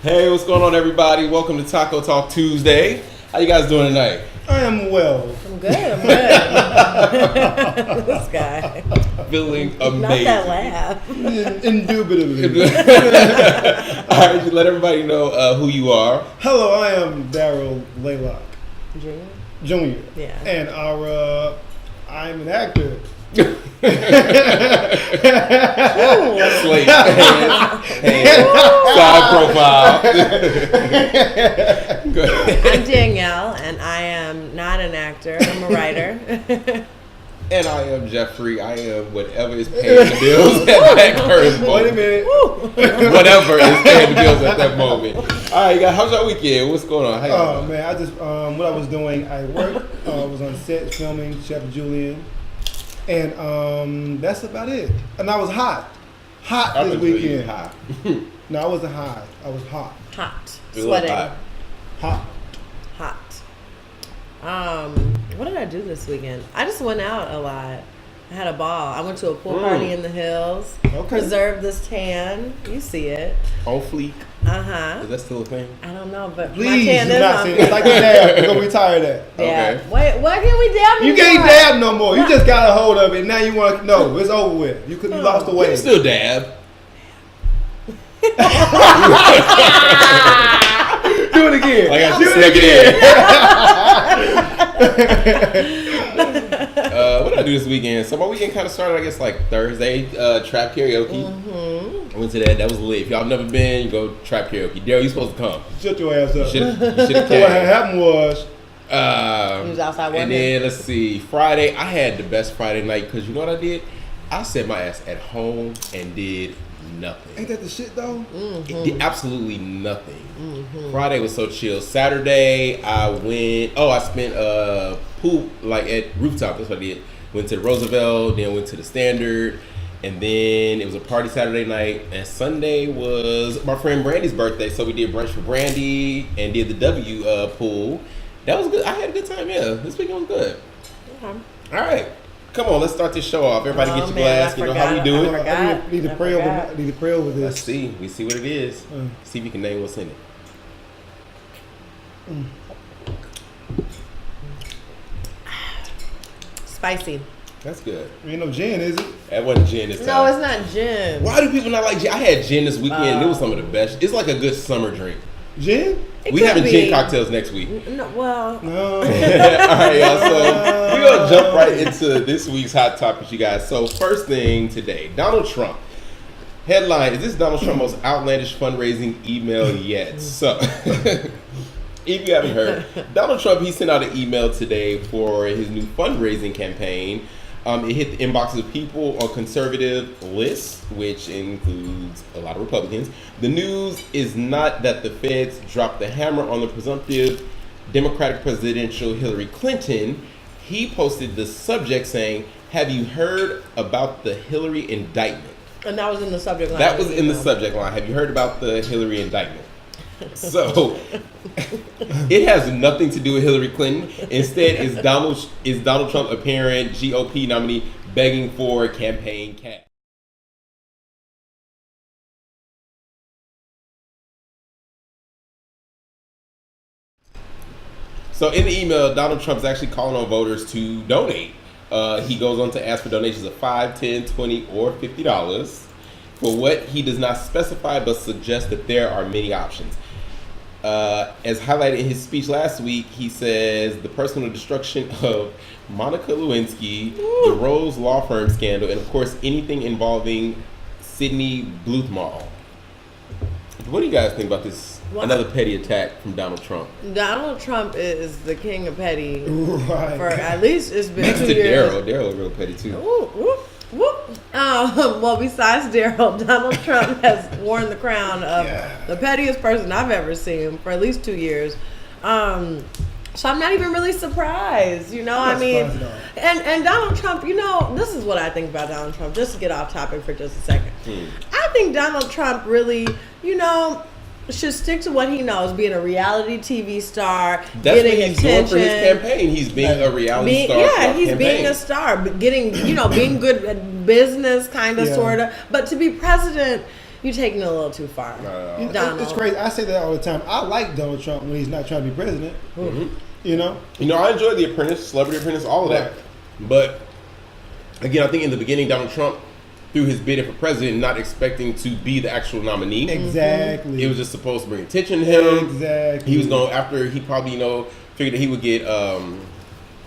Hey, what's going on, everybody? Welcome to Taco Talk Tuesday. How you guys doing tonight? I am well. I'm good. This guy. Feeling Not amazing. that laugh. Indubitably. All right, let everybody know who you are. Hello, I am Daryl Laylock Junior? Jr. Yeah. And I'm an actor. Slate. Side profile. Go ahead. I'm Danielle, and I am not an actor. I'm a writer. And I am Jeffrey. I am whatever is paying the bills at that current Wait a moment. minute. Whatever is paying the bills at that moment. All right, guys, how's your weekend? What's going on? How y'all Oh doing? man, I just what I was doing. I worked. I was on set filming Chef Julian, and that's about it. And I was hot I this been feeling weekend. hot. No, I wasn't high. I was hot. Hot. It was Sweating. hot. Hot. What did I do this weekend? I just went out a lot. I had a ball. I went to a pool party in the hills. Okay. Preserved this tan. You see it. On fleek. Uh-huh. Is that still a thing? I don't know, but my Please tan do is not on. say it's like a dab. We're gonna retire that. Yeah. Okay. Wait, why can't we dab You anymore? can't dab no more. You just got a hold of it. Now you want to. No, it's over with. You lost the You way. can still dab. Do it again. Like I Do just it snuck again. it in. What did I do this weekend? So my weekend kind of started, I guess, like Thursday. Trap karaoke. I went to that. That was lit. If y'all never been, you go trap karaoke. Daryl, you supposed to come. Shut your ass up. You should have So what came. had happened was, He was outside And working. then let's see, Friday. I had the best Friday night because you know what I did? I set my ass at home and did nothing. ain't that the shit though? It did absolutely nothing. Friday was so chill. Saturday, I went. Oh, I spent pool like at rooftop. That's what I did. Went to the Roosevelt, then went to the Standard, and then it was a party Saturday night. And Sunday was my friend Brandy's birthday, so we did brunch for Brandy and did the W pool. That was good. I had a good time. Yeah, this weekend was good. Okay. All right, come on, let's start this show off. Everybody get your man, glass. I You know how we forgot. do I it. forgot. I need to pray over. forgot. Need to pray over Let's this. see. We see what it is. Mm. See if you can name what's in it. Spicy. That's good. Ain't no gin, is it? That wasn't gin this time. No, it's not gin. Why do people not like gin? I had gin this weekend. It was some of the best. It's like a good summer drink. Gin? It We could having be. gin cocktails next week. No, well, No. All right, y'all. So we're gonna jump right into this week's hot topics, you guys. So first thing today, Donald Trump. Headline: Is this Donald Trump's most outlandish fundraising email yet? So, if you haven't heard, Donald Trump, he sent out an email today for his new fundraising campaign. It hit the inboxes of people on conservative lists, which includes a lot of Republicans. The news is not that the feds dropped the hammer on the presumptive Democratic presidential Hillary Clinton. He posted the subject saying, "Have you heard about the Hillary indictment?" and that was in the subject line. That was in the subject line. Have you heard about the Hillary indictment? So it has nothing to do with Hillary Clinton. Instead, is Donald Trump, a parent GOP nominee, begging for campaign cash? So in the email, Donald Trump's actually calling on voters to donate. He goes on to ask for donations of $5, $10, $20, or $50 for what he does not specify, but suggests that there are many options. As highlighted in his speech last week, he says the personal destruction of Monica Lewinsky, the Rose Law Firm scandal, and of course anything involving Sidney Bluthmall. What do you guys think about this? Well, Another petty attack from Donald Trump. Donald Trump is the king of petty. Right. For at least it's been Next 2 to years. Daryl. Daryl is real petty too. Whoop, whoop, whoop. Well, besides Daryl, Donald Trump has worn the crown of the pettiest person I've ever seen for at least 2 years. So I'm not even really surprised, you know. I mean, and Donald Trump, you know, this is what I think about Donald Trump. Just to get off topic for just a second, I think Donald Trump really, you know, should stick to what he knows, being a reality TV star, That's getting what he's attention. doing for his campaign. He's being a reality star. Yeah, for he's campaign. being a star, but getting, you know, being good at business, kind of, Yeah. sort of. But to be president, you're taking it a little too far. Donald. It's crazy. I say that all the time. I like Donald Trump when he's not trying to be president. Mm-hmm. You know? I enjoy The Apprentice, Celebrity Apprentice, all of that. Right. But again, I think in the beginning, Donald Trump, through his bidding for president, not expecting to be the actual nominee. Exactly. It was just supposed to bring attention to him. Exactly. He was going after he probably figured that he would get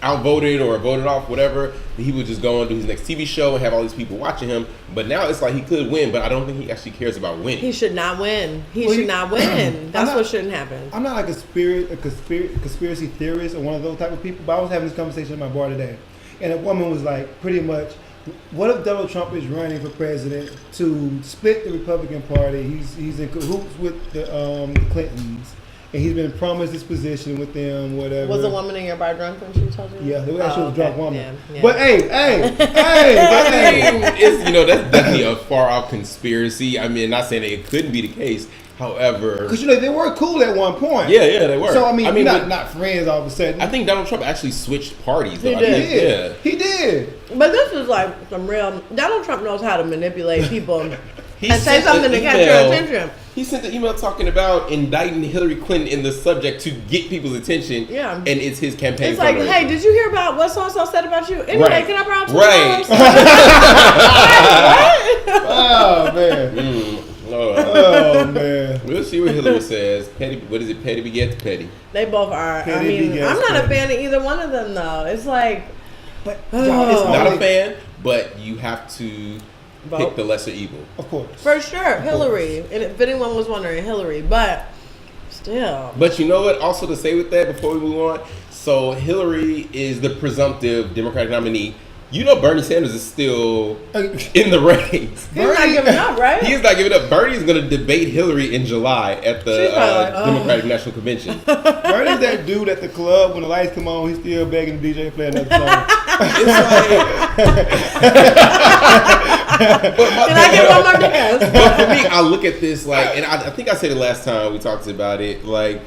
outvoted or voted off, whatever. He would just go and do his next TV show and have all these people watching him. But now it's like he could win, but I don't think he actually cares about winning. He should not win. He should not win. That's what shouldn't happen. I'm not like a conspiracy theorist or one of those type of people, but I was having this conversation at my bar today, and a woman was like, pretty much, what if Donald Trump is running for president to split the Republican Party? He's in cahoots with the Clintons, and he's been promised this position with them, whatever. Was the woman in your bar drunk when she told you? Yeah, they were actually a drunk woman. Yeah. But hey, It's that's definitely a far off conspiracy. I mean, not saying that it couldn't be the case. However, because they were cool at one point. Yeah, they were. So I mean not friends all of a sudden. I think Donald Trump actually switched parties. He did. He did. But this is like some real. Donald Trump knows how to manipulate people and say sent something an to catch your email. attention. He sent an email talking about indicting Hillary Clinton in the subject to get people's attention. Yeah. And it's his campaign. It's like, fundraiser. hey, did you hear about what so and so said about you? Anyway, Right. can I borrow $2? Right. Oh man. Oh man. We'll see what Hillary says. Petty, what is it? Petty begets petty. They both are. Petty I mean, begets I'm not a petty. fan of either one of them though. It's like, But Oh. Not a fan, but you have to Vote. pick the lesser evil. Of course. for sure, Hillary. And if anyone was wondering, Hillary. But still, But you know what? Also to say with that, before we move on, so Hillary is the presumptive Democratic nominee. You know Bernie Sanders is still in the race. he's not giving up, right? He is not giving up. Bernie is going to debate Hillary in July at the She's probably like, oh. Democratic National Convention. Bernie's that dude at the club when the lights come on, he's still begging the DJ to play another song. Can I get one more dance? But for me, I look at this like, and I think I said it last time we talked about it. Like,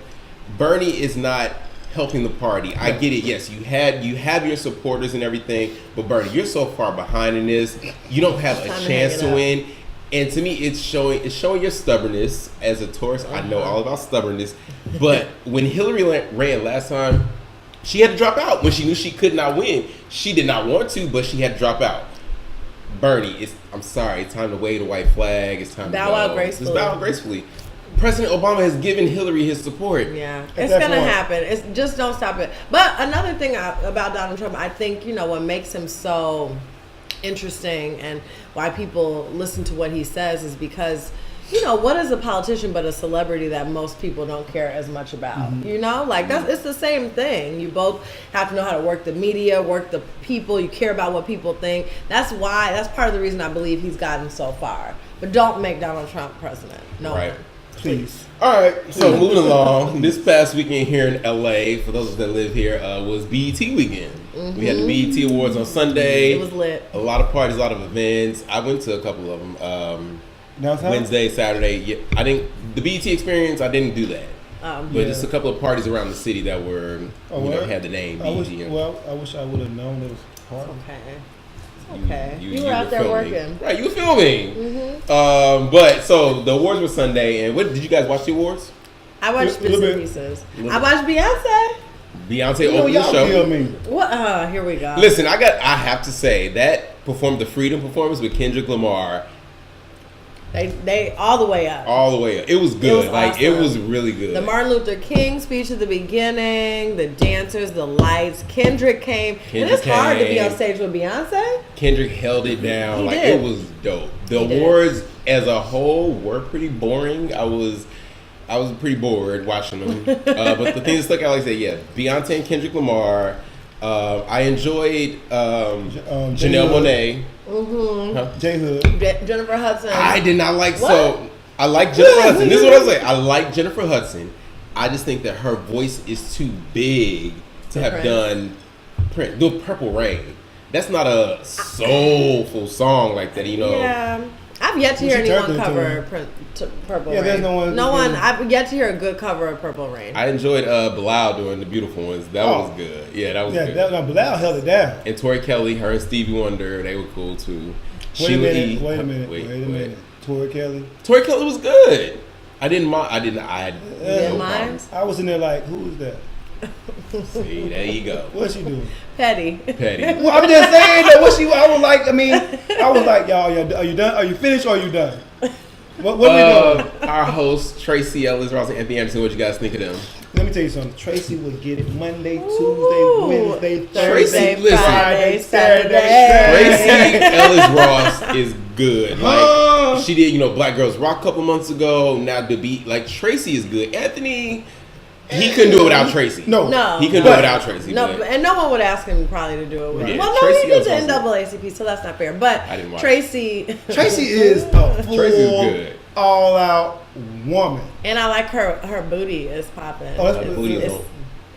Bernie is not helping the party. I get it. Yes, you have your supporters and everything, but Bernie, you're so far behind in this. You don't have a Time to chance hang to it up. win. And to me, it's showing your stubbornness as a Taurus. I know all about stubbornness, but when Hillary ran last time, she had to drop out when she knew she could not win. She did not want to, but she had to drop out. Bernie, I'm sorry, it's time to wave the white flag. It's time Bow to go. out gracefully. Just bow out gracefully. President Obama has given Hillary his support. Yeah, At it's that gonna point. happen. It's just don't stop it. But another thing about Donald Trump, I think what makes him so interesting and why people listen to what he says is because what is a politician but a celebrity that most people don't care as much about. It's the same thing. You both have to know how to work the media, work the people. You care about what people think. That's part of the reason I believe he's gotten so far. But don't make Donald Trump president. No. Right. Please. All right, so moving along, this past weekend here in LA, for those that live here, was BET weekend. We had the BET Awards on Sunday. It was lit. A lot of parties, a lot of events. I went to a couple of them. Downtown? Wednesday, Saturday. Yeah, the BET experience. I didn't do that, but just a couple of parties around the city that were had the name BET. I wish I would have known it was part of Okay. Okay. You were out there filming. working. Right, you were filming. But so the awards were Sunday, and what did you guys watch the awards? I watched bits Little and bit. pieces. Little I watched Beyonce. Beyonce opened the y'all show. kill me. What? Here we go. Listen, I have to say that the Freedom performance with Kendrick Lamar They all the way up. all the way up. It was good. was It awesome. was really good. The Martin Luther King speech at the beginning, the dancers, the lights. Kendrick came. And it's hard to be on stage with Beyonce. Kendrick held it down. He Like did. it was dope. The He did. awards as a whole were pretty boring. I was pretty bored watching them. But the thing that stuck out, like I said, yeah, Beyonce and Kendrick Lamar. I enjoyed Janelle J-Hood. Monáe. Huh? J Hood. Jennifer Hudson. I did not like What? I like Jennifer Hudson. This is what I say. I like Jennifer Hudson. I just think that her voice is too big to have Prince. done The Purple Rain. That's not a soulful song like that, Yeah. I I've yet to hear She turned anyone into cover him. Purple Yeah, Rain. there's no one- No one. I've yet to hear a good cover of Purple Rain. I enjoyed Bilal doing the Beautiful Ones. That was good. Yeah, that was good. Bilal held it down. And Tori Kelly, her and Stevie Wonder, they were cool too. Wait a minute. Wait a Wait. minute. Tori Kelly. Tori Kelly was good. I didn't mind. I had didn't no mind? problems. I was in there like, who is that? See, there you go. What's she doing? Petty. Petty. Well, I'm just saying that. What she? I was like, I mean, I was like, y'all, are you done? Are you finished or are you done? What are we doing? Our host Tracy Ellis Ross and Anthony Anderson. What you guys think of them? Let me tell you something. Tracy would get it Monday, Ooh. Tuesday, Wednesday, Thursday, Thursday, listen. Friday, Saturday. Saturday. Tracy Ellis Ross is good. Like she did, Black Girls Rock a couple months ago. Now the beat, like Tracy is good. Anthony, he couldn't do it without Tracy. No. He couldn't do it without Tracy. No, but and no one would ask him probably to do it with Right. him. Yeah, Well, no, Tracy he did the Ellis NAACP, so that's not fair. But I didn't watch Tracy, Tracy is a full, Tracy's good. all-out woman. and I like her booty is popping. Oh, that's Her good. booty is It's on.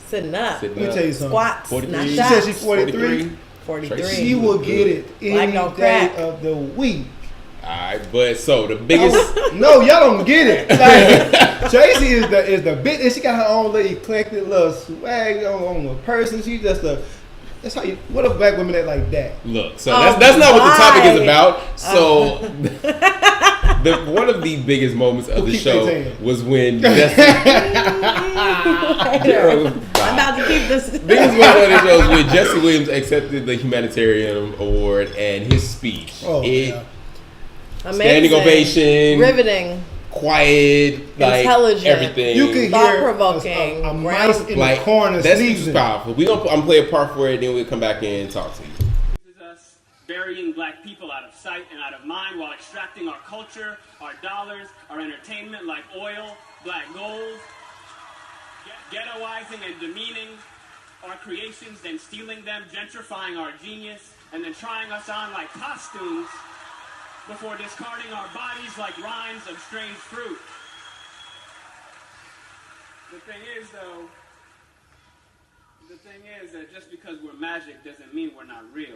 sitting up. Sitting Let me up. tell you something. Squats, 43. not She She shots. said she's 43. 43. Tracy. She will get it any don't day crack. of the week. Alright, but so the biggest No, y'all don't get it. Like, Tracy is the big, and she got her own little eclectic little swag on her person. She just that's how you. What a black women that like that? look, so Oh, that's not what the topic is right. about. So one of the biggest moments of Who the keep show their tan? was when Jesse I'm about to keep this. This is one of the shows when Jesse Williams accepted the humanitarian award and his speech. Oh, yeah. Amazing. Standing ovation, Riveting. quiet, like Intelligent. everything. You can hear Thought-provoking. a mice in like the corner that speech was sneezing. powerful. I'm gonna play a part for it, then we'll come back in and talk to you. Is us burying black people out of sight and out of mind while extracting our culture, our dollars, our entertainment like oil, black gold, ghettoizing and demeaning our creations, then stealing them, gentrifying our genius, and then trying us on like costumes before discarding our bodies like rinds of strange fruit. The thing is that just because we're magic doesn't mean we're not real.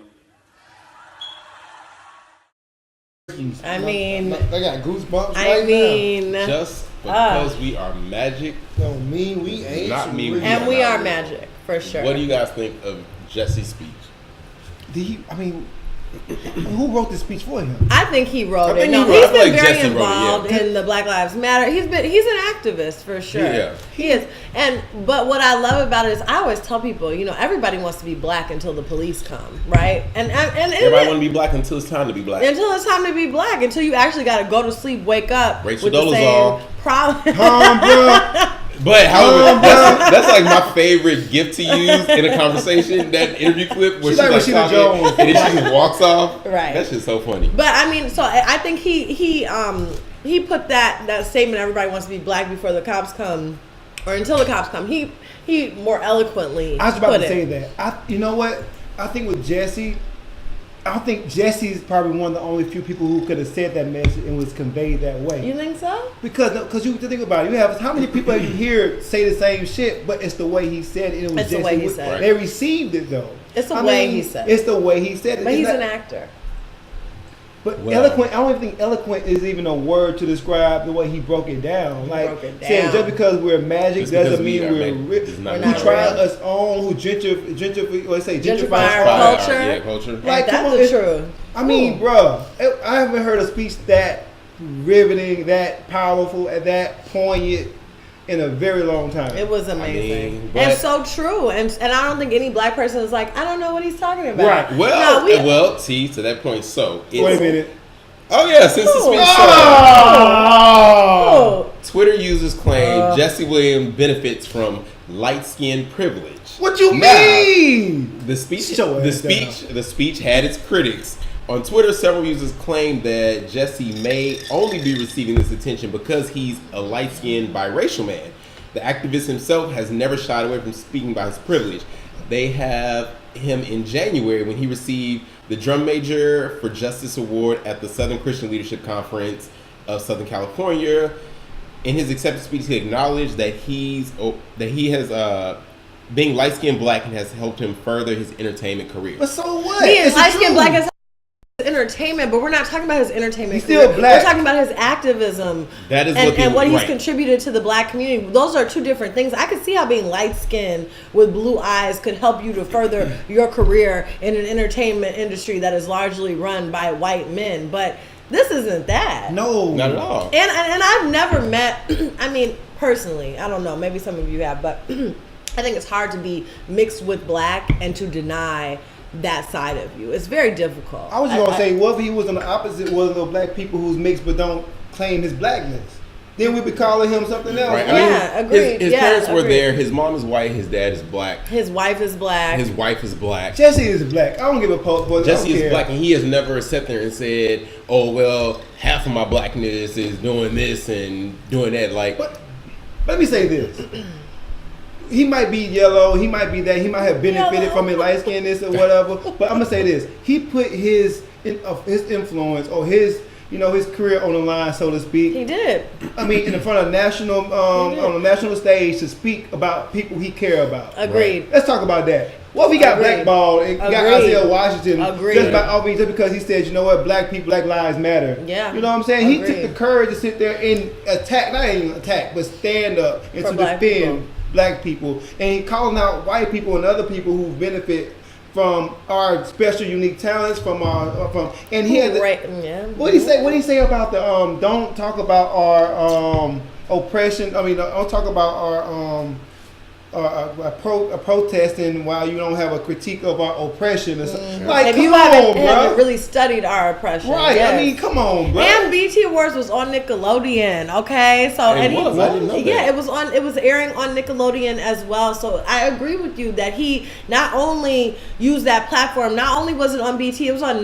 I mean, I got goosebumps I right mean, Just because we are magic, now. Don't mean we ain't. Not me, real. and we are magic for sure. what do you guys think of Jesse's speech? Who wrote this speech for him? I think he wrote I think it. No, he wrote- he's I feel been like very Jesse wrote it, involved yeah. in the Black Lives Matter. He's an activist for sure. Yeah. He is. But what I love about it is I always tell people, everybody wants to be black until the police come, right? And Everybody want to be black until it's time to be black. until it's time to be black, until you actually got to go to sleep, wake up Rachel with the Dolezal. same problem. Bro. But however, that's like my favorite gift to use in a conversation. That interview clip where She's like she's Rashida talking Jones. and then she just walks off. Right. That's just so funny. But I mean, so I think he put that statement, everybody wants to be black before the cops come, or until the cops come. He more eloquently. I was about put to it. say that. You know what? I think with Jesse, I think Jesse's probably one of the only few people who could have said that message and was conveyed that way. You think so? Because you think about it, you have how many people have you hear say the same shit, but it's the way he said it. It was It's the Jesse. way he said it. They received it though. It's the way he said it. It's the way he said it. But It's he's not- an actor. But Well- eloquent, I don't even think eloquent is even a word to describe the way he broke it down. Like broke it saying down. just because we're magic Just because doesn't we mean are we're magic rich. does not We're Who not tried real. us on? Who gentrify Gentrify our our culture? culture. Yeah, culture. Like, That's come on, the it's- truth. I mean, bruh, I haven't heard a speech that riveting, that powerful, and that poignant in a very long time. It was amazing. mean, and but- so true. And I don't think any black person is like, I don't know what he's talking about. Right. Well, No, see, to that point, so it's, Wait a minute. Oh yeah, since the speech started, Oh! Oh, Twitter users claim Jesse Williams benefits from light skin privilege. What you Now, mean? The speech, Show us the speech had its critics. On Twitter, several users claim that Jesse may only be receiving this attention because he's a light-skinned biracial man. The activist himself has never shied away from speaking about his privilege. They have him in January when he received the Drum Major for Justice Award at the Southern Christian Leadership Conference of Southern California. In his acceptance speech, he acknowledged that he has being light-skinned black and has helped him further his entertainment career. But so what? he is It's the light skinned truth. black as hell. entertainment, but we're not talking about his entertainment. He's still career. black. We're talking about his activism. That is and what he's right. contributed to the black community. Those are two different things. I could see how being light skinned with blue eyes could help you to further your career in an entertainment industry that is largely run by white men. But this isn't that. No, Not at all. And I've never met, I mean, personally, I don't know, maybe some of you have, but I think it's hard to be mixed with black and to deny that side of you. It's very difficult. I was gonna say, what if he was on the opposite, one of those black people who's mixed but don't claim his blackness? Then we'd be calling him something else. Right. Yeah, agreed. His Yeah, parents were agreed. there. His mom is white. His dad is black. His wife is black. His wife is black. Jesse is black. I don't give a fuck. But Jesse is black, and he has never sat there and said, "Oh well, half of my blackness is doing this and doing that." Like, But let me say this. He might be yellow, he might be that, he might have benefited Yellow. from his light skinness or whatever. But I'm gonna say this: he put his influence or his career on the line, so to speak. He did. I mean, in front of national on a national stage to speak about people he care about. Agreed. Let's talk about that. What if he got Agreed. blackballed and got Agreed. Isaiah Washington Agreed. just because he said, you know what, black lives matter. Yeah. You know what I'm saying? He Agreed. took the courage to sit there and attack, not even attack, but stand up and For to black defend people. black people. And he calling out white people and other people who benefit from our special, unique talents, and he had the, Right. Yeah. what did he say about the don't talk about our oppression? I mean, don't talk about our protesting while you don't have a critique of our oppression. Or something. Like, if come you on, haven't bro. really studied our oppression. Right? Yes. I mean, come on, bro. And BT Awards was on Nickelodeon, okay? So It was. I didn't know that. yeah, it was airing on Nickelodeon as well. So I agree with you that he not only used that platform, not only was it on BT, it was on.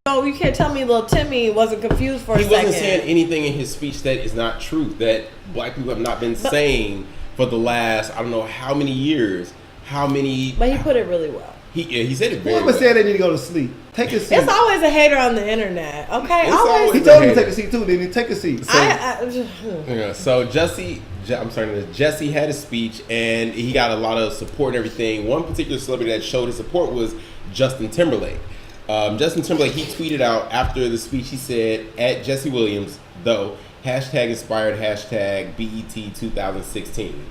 No, you can't tell me little Timmy wasn't confused for a he second. wasn't saying anything in his speech that is not true. That black people have not been saying for the last I don't know how many years. How many? But he put it really well. He said it very Whoever well. said they need to go to sleep, take a seat. It's always a hater on the internet, okay? It's Always. always He told him to take a seat too. Didn't he? Take a seat. Yeah, so Jesse had a speech and he got a lot of support and everything. One particular celebrity that showed his support was Justin Timberlake. Justin Timberlake, he tweeted out after the speech, he said, at Jesse Williams, though, #inspired, #BET 2016.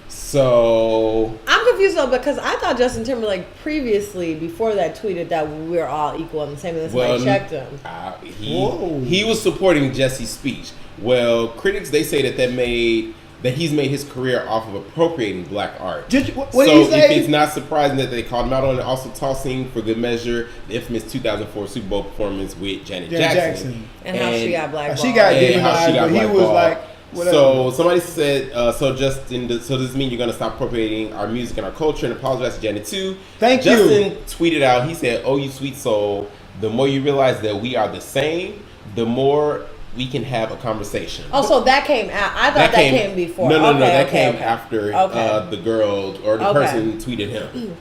So I'm confused though because I thought Justin Timberlake previously, before that, tweeted that we're all equal and the same, and that's why I checked him. He was supporting Jesse's speech. Well, critics, they say that he's made his career off of appropriating black art. What So did he say? it's not surprising that they called him out on it, also tossing for good measure the infamous 2004 Super Bowl performance with Janet Jackson. And how she got blackballed. She got And demonized, how she got but he was blackballed. like, whatever. So somebody said, so does this mean you're going to stop appropriating our music and our culture and apologize to Janet too? Thank you. Justin tweeted out, he said, "Oh, you sweet soul, the more you realize that we are the same, the more we can have a conversation." Oh, so that came out. I thought that came before. No, Okay, that okay, came okay. after Okay. the girl or the Okay. person tweeted him.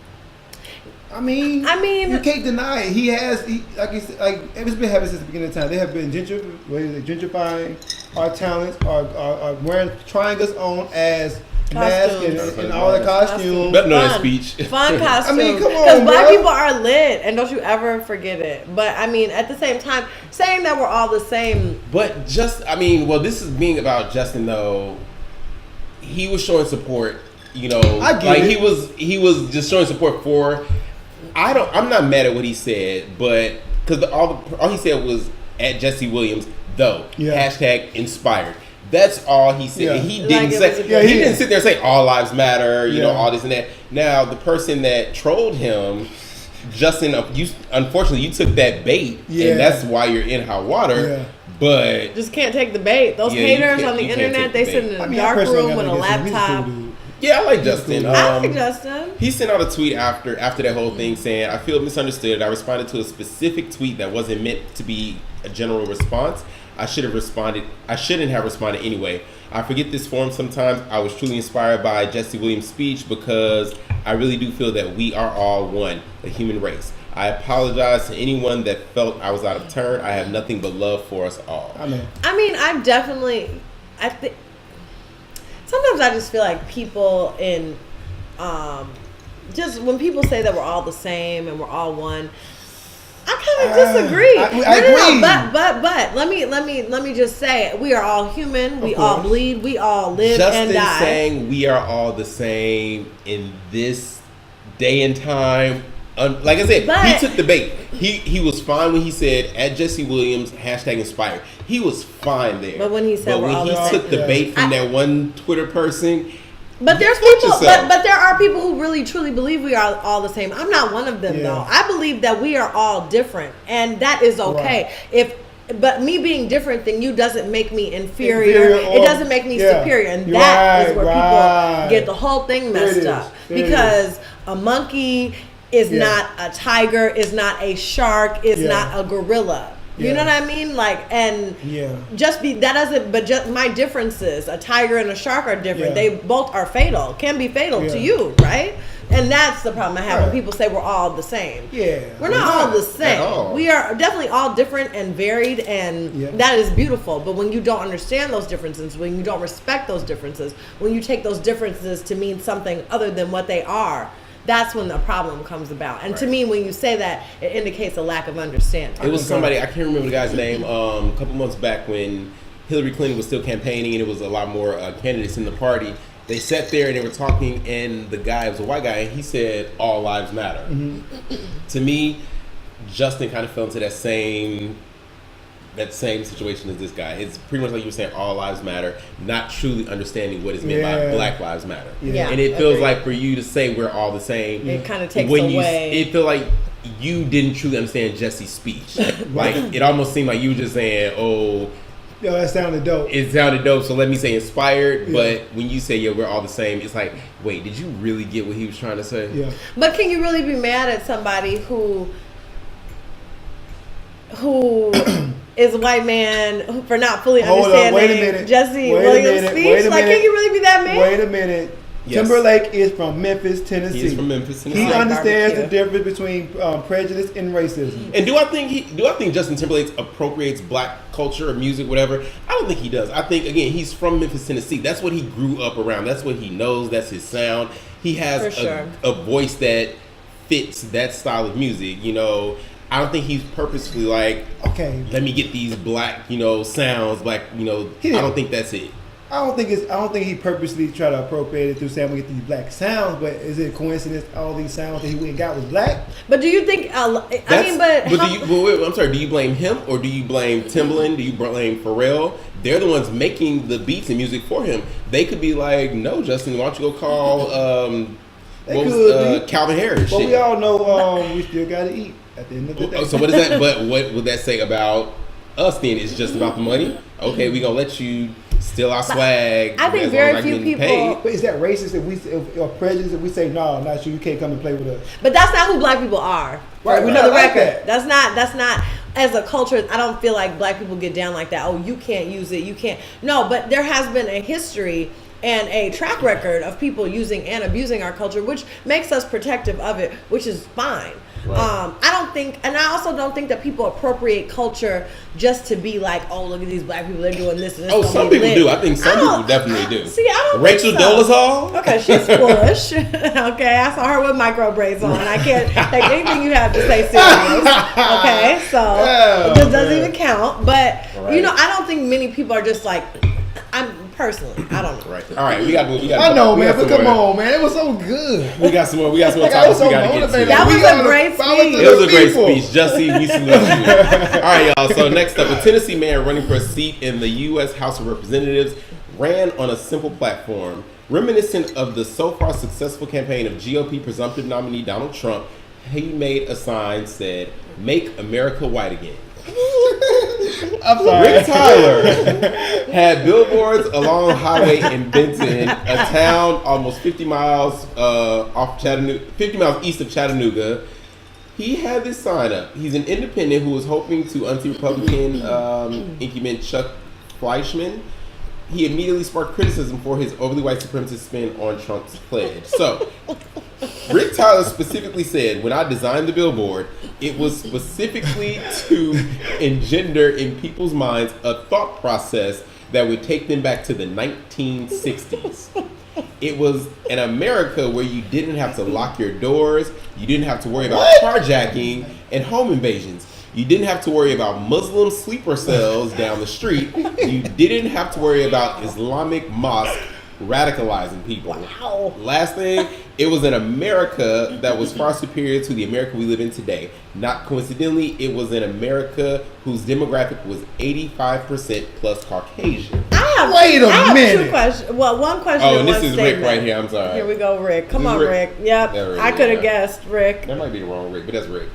I mean, you can't deny it. It's been happening since the beginning of time. They have been gentrifying our talents, are wearing, trying us on as masks and all the costumes. Better know that speech. Fun costumes. I mean, come on, because black bro. people are lit, and don't you ever forget it. But I mean, at the same time, saying that we're all the same. But this is being about Justin though. He was showing support, I get like it. he was just showing support for. I'm not mad at what he said, but because all he said was at Jesse Williams though #inspired. That's all he said. Yeah. He Like didn't it say. was a He good- didn't sit there and say all lives matter. Yeah. All this and that. Now the person that trolled him, Justin, unfortunately you took that bait, Yeah. and that's why you're in hot water. Yeah. But Just can't take the bait. Those Yeah, you haters can't- on the you can't internet, take they the sit bait. in a I mean, I dark personally room got with a nothing against him. He's a laptop. cool dude. yeah, I like Justin. I like Justin. He sent out a tweet after that whole thing saying, "I feel misunderstood. I responded to a specific tweet that wasn't meant to be a general response. I shouldn't have responded anyway. I forget this form sometimes. I was truly inspired by Jesse Williams' speech because I really do feel that we are all one, the human race. I apologize to anyone that felt I was out of turn. I have nothing but love for us all." I know. I mean, I think sometimes I just feel like people just when people say that we're all the same and we're all one, I kind of disagree. I agree. But let me just say, we are all human. We all bleed. We all live Justin and die. saying we are all the same in this day and time. Like I said, he took the bait. He was fine when he said at Jesse Williams #inspired. He was fine there. But when he said when he took the bait from that one Twitter person. But there's people, but there are people who really truly believe we are all the same. I'm not one of them though. I believe that we are all different, and that is okay. But me being different than you doesn't make me inferior. It doesn't make me superior, and that is where people get the whole thing messed up. Because a monkey is not a tiger, is not a shark, is not a gorilla. You know what I mean? Like, and just my differences, a tiger and a shark are different. They both are fatal, can be fatal to you, right? And that's the problem I have when people say we're all the same. We're not all the same. We are definitely all different and varied, and that is beautiful. But when you don't understand those differences, when you don't respect those differences, when you take those differences to mean something other than what they are, that's when the problem comes about. And to me, when you say that, it indicates a lack of understanding. It was somebody, I can't remember the guy's name, a couple months back when Hillary Clinton was still campaigning and it was a lot more candidates in the party. They sat there and they were talking, and the guy was a white guy, and he said, all lives matter. To me, Justin kind of fell into that same situation as this guy. It's pretty much like you were saying, all lives matter, not truly understanding what is meant by Black Lives Matter. And it feels like for you to say we're all the same, it kind of takes away. It feels like you didn't truly understand Jesse's speech. Like, it almost seemed like you were just saying, oh, yo, that sounded dope. It sounded dope, so let me say inspired. But when you say, yeah, we're all the same, it's like, wait, did you really get what he was trying to say? Yeah. But can you really be mad at somebody who is a white man for not fully understanding Jesse Williams' speech? Like, can you really be that mad? Wait a minute. Yes. Timberlake is from Memphis, Tennessee. He's from Memphis, Tennessee. He understands the difference between prejudice and racism. And do I think Justin Timberlake appropriates Black culture or music, whatever? I don't think he does. I think, again, he's from Memphis, Tennessee. That's what he grew up around. That's what he knows. That's his sound. He has a voice that fits that style of music. You know, I don't think he's purposefully like, okay, let me get these Black, sounds. Black, I don't think that's it. I don't think he purposely tried to appropriate it through saying we get these Black sounds, but is it a coincidence all these sounds that he went and got was Black? But do you think? I'm sorry. Do you blame him or do you blame Timbaland? Do you blame Pharrell? They're the ones making the beats and music for him. They could be like, no, Justin, why don't you go call Calvin Harris? But we all know we still got to eat at the end of the day. So what is that? But what would that say about us? Then it's just about the money. Okay, we gonna let you steal our swag. I think very few people. But is that racist or prejudice if we say no, not sure you can't come and play with us? But that's not who Black people are. Right, for the record. That's not as a culture. I don't feel like Black people get down like that. Oh, you can't use it. You can't. No, but there has been a history and a track record of people using and abusing our culture, which makes us protective of it, which is fine. Right. I also don't think that people appropriate culture just to be like, oh, look at these Black people, they're doing this and this. Oh, some people do. I think some people definitely do. See, I don't Rachel think so. Dolezal? Okay, she's foolish. Okay, I saw her with micro braids on. I can't take anything you have to say serious. Okay, so it just doesn't even count. But, I don't think many people are just like, personally, I don't know. Right. All right, we got. I know, man. But come on, man. It was so good. We got some more. Topics we got to get to. That was a great speech. It was a great speech, Jesse. We salute you. All right, y'all. So next up, a Tennessee man running for a seat in the U.S. House of Representatives ran on a simple platform, reminiscent of the so far successful campaign of GOP presumptive nominee Donald Trump. He made a sign said, "Make America White Again." I'm sorry. Rick Tyler had billboards along highway in Benton, a town almost 50 miles off Chattanooga, 50 miles east of Chattanooga. He had this sign up. He's an independent who was hoping to unseat Republican incumbent Chuck Fleischman. He immediately sparked criticism for his overly white supremacist spin on Trump's pledge. So, Rick Tyler specifically said, when I designed the billboard, it was specifically to engender in people's minds a thought process that would take them back to the 1960s. It was an America where you didn't have to lock your doors, you didn't have to worry about carjacking, and home invasions. You didn't have to worry about Muslim sleeper cells down the street. You didn't have to worry about Islamic mosque radicalizing people. Wow. Last thing, it was an America that was far superior to the America we live in today. Not coincidentally, it was an America whose demographic was 85% plus Caucasian. Wait a I have minute. 2 questions. Well, one question. Oh, and and this one is statement. Rick right here. I'm sorry. Here we go, Rick. Come This is on, Rick. Rick. Yep. That Rick, I could have yeah. guessed, Rick. That might be the wrong Rick, but that's Rick.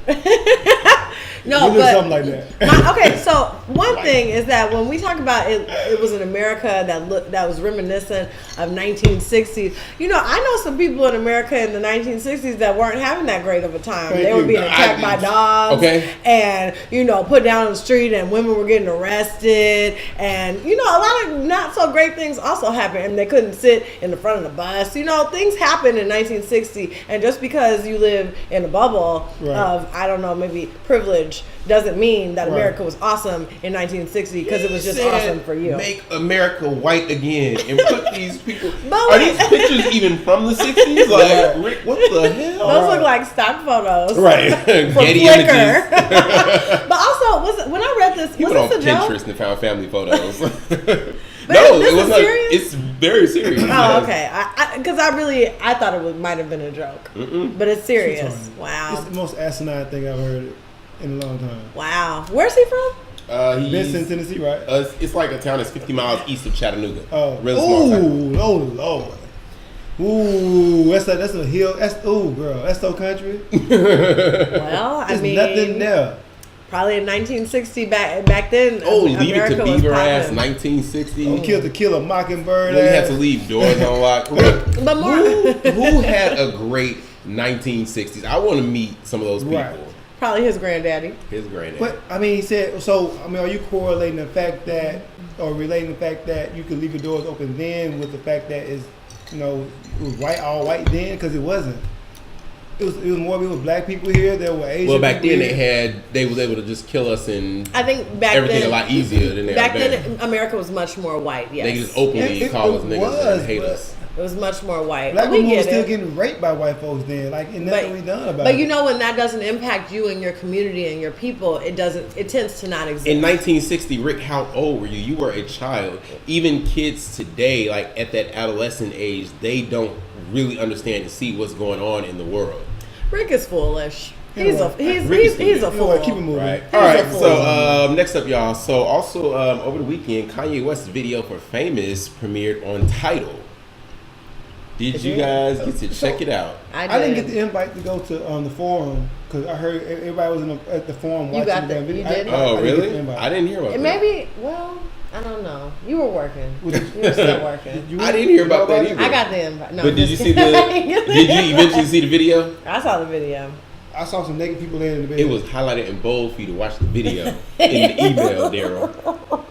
No, We do but something like that. okay. So one thing is that when we talk about it was an America that was reminiscent of 1960s. You know, I know some people in America in the 1960s that weren't having that great of a time. Thank They were you. being attacked by dogs, Okay. and put down on the street, and women were getting arrested, and a lot of not so great things also happened, and they couldn't sit in the front of the bus. Things happened in 1960, and just because you live in a bubble Right. of maybe privilege doesn't mean that Right. America was awesome in 1960 because it was just Said, awesome for you. Make America white again and put these people. But Are wait. these pictures even from the 60s? Like, Rick, what the hell? Those look like stock photos. Right. From Getty Flickr. Images. But also, when I read this, People was on this a joke? Pinterest and found family photos. But No, this it was is not. serious? It's very serious. Oh, okay. Because I thought it might have been a joke, but it's serious. It's Wow, the most asinine thing I've heard in a long time. wow. Where's he from? He's, Vincent, Tennessee, right? it's like a town that's 50 miles east of Chattanooga. Oh, Really small town. oh Lord. Ooh, that's a hill. That's so country. Well, I There's mean, nothing there. probably in 1960 back then. Oh, Leave It America to was Beaver ass, popping. 1960. You killed to kill a mockingbird. Then we had ass. to leave doors unlocked. Rick, But more. who had a great 1960s? I want to meet some of those people. Right. Probably his granddaddy. His granddad. But I mean, he said. So I mean, are you correlating the fact that, or relating the fact that you could leave your doors open then with the fact that it was all white then? Because it wasn't. It was more people, black people here. There were Asian. Well, back people then here. they was able to just kill us and I think back everything then a lot easier than they Back are then, America was much more white. Yes, They could just openly It call us was, niggas and hate but us. it was much more white. Black we women were get still it. getting raped by white folks then. Like, and nothing we done about But it. when that doesn't impact you and your community and your people, it tends to not exist. In 1960, Rick, how old were you? You were a child. Even kids today, like at that adolescent age, they don't really understand and see what's going on in the world. Rick is foolish. You He's know a what? he's Rick is he's a You know fool. what? Keep it moving. Right. He's All right. a fool. So next up, y'all. So also over the weekend, Kanye West's video for "Famous" premiered on Tidal. Did you guys get to check it out? I I didn't did. get the invite to go to the forum because I heard everybody was at the forum watching got the damn the- video. you did? Oh, I didn't get the really? invite. I didn't hear about that. Maybe. Well, I don't know. You were working. You were still working. You- I didn't hear about that it? either. I got the invite. No, But I'm did you just see the? kidding. Did you eventually see the video? I saw the video. I saw some naked people laying in the bed. It was highlighted in bold for you to watch the video in the email, Daryl.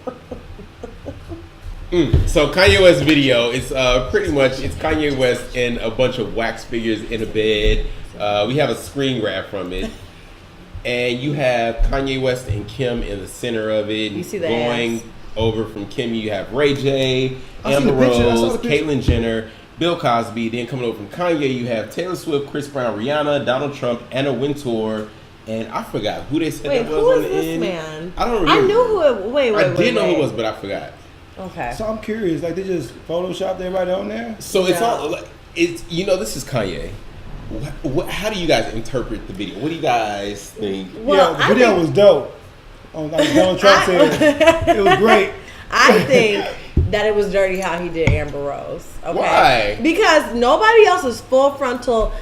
So Kanye West's video is pretty much it's Kanye West and a bunch of wax figures in a bed. We have a screen grab from it, and you have Kanye West and Kim in the center of it. You see the going ass. over from Kim. You have Ray J, I seen Amber the picture, I saw Rose, the picture. Caitlyn Jenner, Bill Cosby. Then coming over from Kanye, you have Taylor Swift, Chris Brown, Rihanna, Donald Trump, Anna Wintour. And I forgot who they said Wait, that was who on is the this end. man? I don't remember. I knew who it. Wait. I did know who it was, but I forgot. Okay. So I'm curious, like they just photoshopped everybody on there? So it's Yeah. all like it's this is Kanye. How do you guys interpret the video? What do you guys think? Well, yeah, the I video think- was dope. Like Donald Trump said, it was great. I think that it was dirty how he did Amber Rose. Okay? Why? Because nobody else is full frontal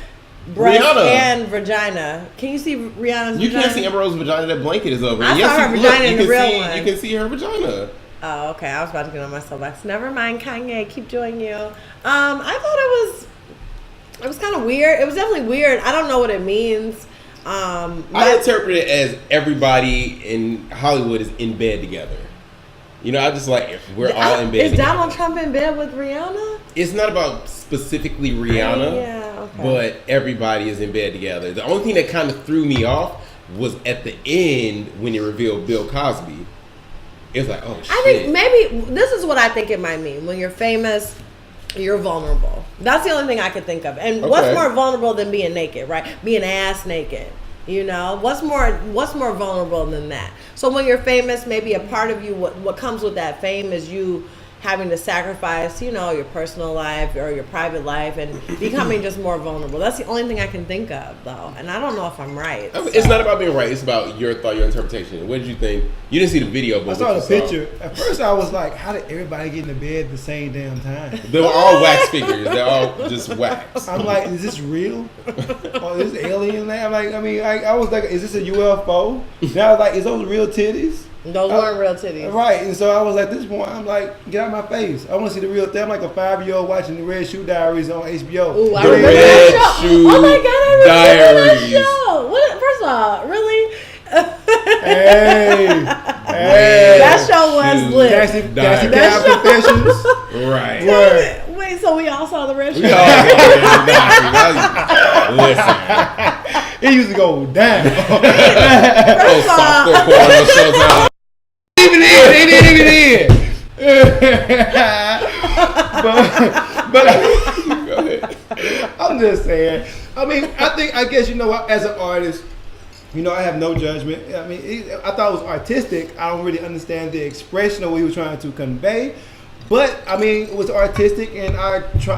breast Rihanna. and vagina. Can you see Rihanna's You vagina? can't see Amber Rose's vagina. That blanket is over. I Yes, saw her you- vagina in you the can real see, one. You can see her vagina. Oh, okay. I was about to get on my soapbox. Never mind, Kanye. Keep doing you. I thought it was kind of weird. It was definitely weird. I don't know what it means. I But- interpret it as everybody in Hollywood is in bed together. I just like we're all in bed. Is together. Donald Trump in bed with Rihanna? It's not about specifically Rihanna, Yeah, okay. but everybody is in bed together. The only thing that kind of threw me off was at the end when it revealed Bill Cosby. It was like, oh shit. I think maybe this is what I think it might mean. When you're famous, you're vulnerable. That's the only thing I could think of. And what's Okay. more vulnerable than being naked, right? Being ass naked. You know, what's more vulnerable than that? So when you're famous, maybe a part of you, what comes with that fame is you having to sacrifice, you know, your personal life or your private life and becoming just more vulnerable. That's the only thing I can think of, though. And I don't know if I'm right. I mean, it's not about being right. It's about your thought, your interpretation. What did you think? You didn't see the video, but I saw the picture. At first, I was like, how did everybody get into bed at the same damn time? They were all wax figures. They're all just wax. I'm like, is this real? Oh, is this alien there? I'm like, I was like, is this a UFO? Then I was like, is those real titties? Those weren't real titties. Right, and so I was at this point, I'm like, get out of my face. I want to see the real thing. I'm like a 5-year-old watching the Red Shoe Diaries on HBO. Ooh, I The remember Red that show. Shoe Oh my god, I remember Diaries. that show. What? First of all, really? Hey, That show was Shoe lit. Nasty Diaries. Cow Confessions. Right. Word. Wait, so we all saw the Red Shoe? We all listen. It used to go down. Oh, softcore porn on Showtime. Even then, they didn't even but Go ahead. I'm just saying. I mean, I guess, you know what, as an artist, you know, I have no judgment. I mean, I thought it was artistic. I don't really understand the expression of what he was trying to convey. But, I mean, it was artistic, and I show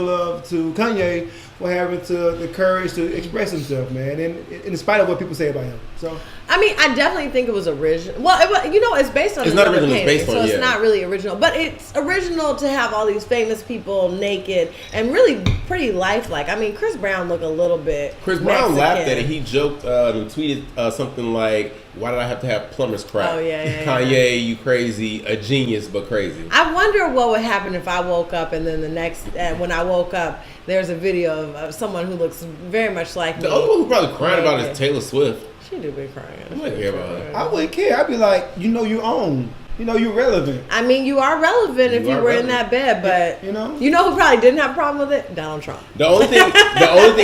love to Kanye for having the courage to express himself, man, and in spite of what people say about him. So, I mean, I definitely think it was original. Well, you know, it's based on It's not another original, it's painting, based on, so it's yeah. not really original. But it's original to have all these famous people naked and really pretty lifelike. I mean, Chris Brown looked a little bit Chris Brown Mexican. laughed at it. He joked and tweeted something like, "Why did I have to have plumber's crack? Oh, yeah. Kanye, you crazy, a genius but crazy." I wonder what would happen if I woke up and then the next, when I woke up, there's a video of someone who looks very much like me. The only one who probably crying about is Taylor Swift. She do be crying. I wouldn't care about her. I wouldn't care. I'd be like, you know, you own. You know, you're relevant. I mean, you are relevant if You you are were in relevant. that bed, but You know? you know who probably didn't have a problem with it? Donald Trump. The only thing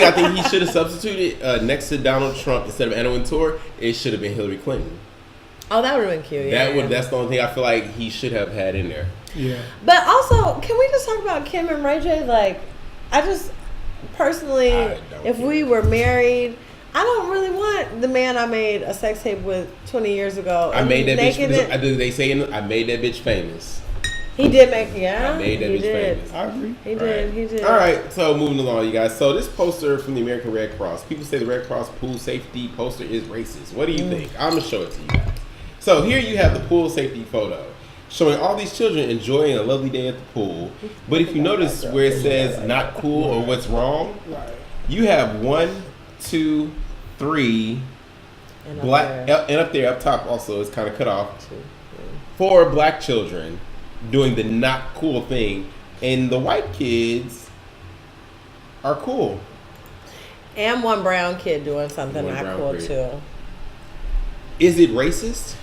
I think he should have substituted next to Donald Trump instead of Anna Wintour, it should have been Hillary Clinton. Oh, that would have been cute. Yeah. That's the only thing I feel like he should have had in there. Yeah. But also, can we just talk about Kim and Ray J? Like, I just personally, I don't if care. we were married, I don't really want the man I made a sex tape with 20 years ago. I made that bitch. naked Because they say I made that bitch famous. He did make, yeah. I made that he bitch did. famous. I agree. He did. He did. All right, so moving along, you guys. So this poster from the American Red Cross. People say the Red Cross pool safety poster is racist. What do you think? I'm gonna show it to you guys. So here you have the pool safety photo, showing all these children enjoying a lovely day at the pool. But if you notice where it says "not cool" or "what's wrong," Right. you have 1, 2, 3 And up black, there. and up there, up top also is kind of cut off. 4 black children doing the not cool thing, and the white kids are cool. And one brown kid doing something One not brown cool kid. too. Is it racist?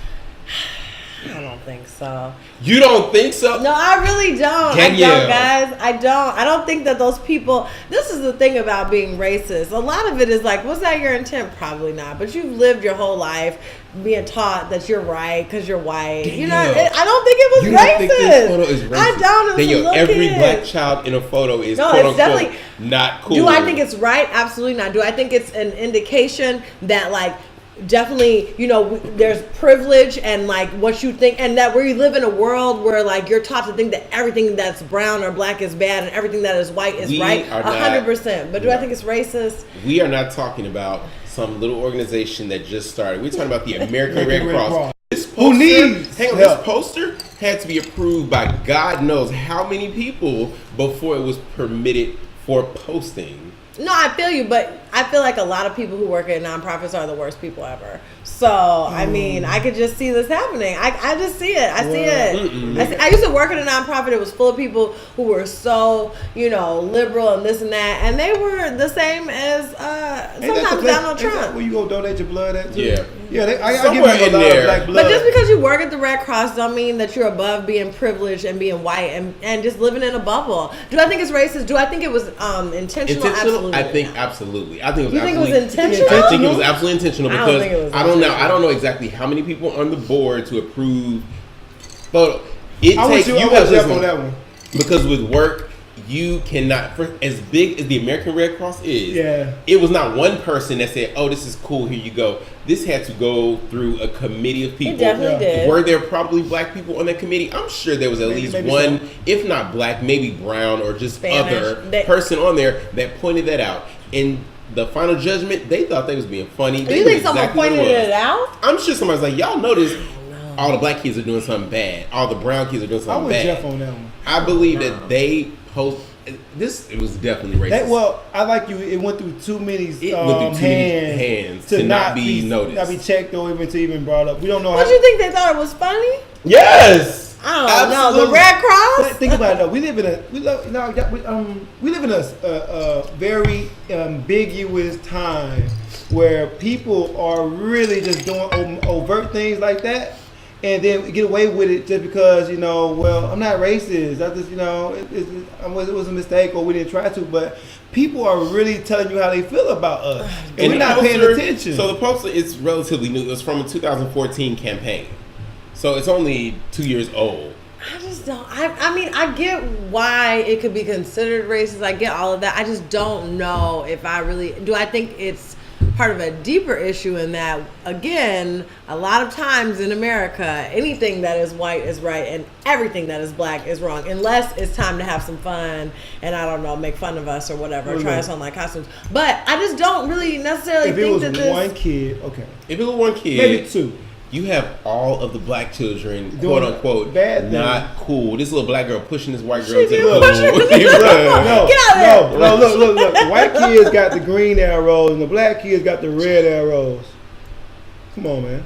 I don't think so. You don't think so? No, I really don't. Danielle. I don't, guys. I don't. I don't think that those people. This is the thing about being racist. A lot of it is like, was that your intent? Probably not. But you've lived your whole life being taught that you're right because you're white. You know, Danielle. I don't think it was You racist. don't think this photo is racist? I don't. It was Danielle, a little every kid. black child in a photo is No, quote it's unquote definitely- not cool. Do I think it's right? Absolutely not. Do I think it's an indication that like definitely, you know, there's privilege and like what you think, and that we live in a world where like you're taught to think that everything that's brown or black is bad and everything that is white is We right? are not- 100%. But do I no. think it's racist? We are not talking about some little organization that just started. We're talking about the American Red Cross. This poster, Who needs hang on, help? this poster had to be approved by God knows how many people before it was permitted for posting. No, I feel you, but I feel like a lot of people who work at nonprofits are the worst people ever. So, I mean, I could just see this happening. I just see it. I see it. I used to work at a nonprofit. It was full of people who were so, you know, liberal and this and that. And they were the same as Ain't that the sometimes place- Donald ain't that Trump. where you go donate your blood at? Too? Yeah. Yeah, I give Somewhere them in a lot there. of black blood. But just because you work at the Red Cross don't mean that you're above being privileged and being white and just living in a bubble. Do I think it's racist? Do I think it was intentional? Absolutely. I think not. absolutely. I think it was You think it was absolutely intentional? I think it was absolutely intentional I don't because think it was I don't know. intentional. I don't know exactly how many people on the board to approve. But it I takes want you you guys Jeff on listen, that one. because with work you cannot, for as big as the American Red Cross is, Yeah. it was not one person that said, "Oh, this is cool. Here you go." This had to go through a committee of people. It definitely Yeah. did. Were there probably black people on that committee? I'm sure there was at least maybe one, so. if not black, maybe brown or just Spanish. other person on there that pointed that out. In the final judgment, they thought they was being funny. Do They you knew think someone exactly what pointed was. it out? I'm sure somebody's like, y'all notice all the black kids are doing something bad. All the brown kids are doing I something was bad. Jeff on that one. I believe that they post this. It was definitely racist. I like you. It went through too many It went through too many hands to not be noticed. not be checked or even to even brought up. We don't know. What you think they thought it was funny? Yes. I don't know. The Absolutely. Red Cross? But think about it though. We live in a very ambiguous time where people are really just doing overt things like that, and then get away with it just because well, I'm not racist. I just it was a mistake or we didn't try to, but people are really telling you how they feel about us, and we're the not paying poster- attention. So the poster is relatively new. It was from a 2014 campaign, so it's only 2 years old. I just don't. I mean, I get why it could be considered racist. I get all of that. I just don't know if I really do. I think it's part of a deeper issue in that, again, a lot of times in America, anything that is white is right and everything that is black is wrong, unless it's time to have some fun and, I don't know, make fun of us or whatever, or try us on like costumes. But I just don't really necessarily if it think was that this. one kid, okay, If it was one kid, maybe two. you have all of the black children, Doing quote unquote, bad things. not cool. This little black girl pushing this white girl She to the be pool. pushing No, Get out of no, look. The white kids got the green arrows and the black kids got the red arrows. Come on, man.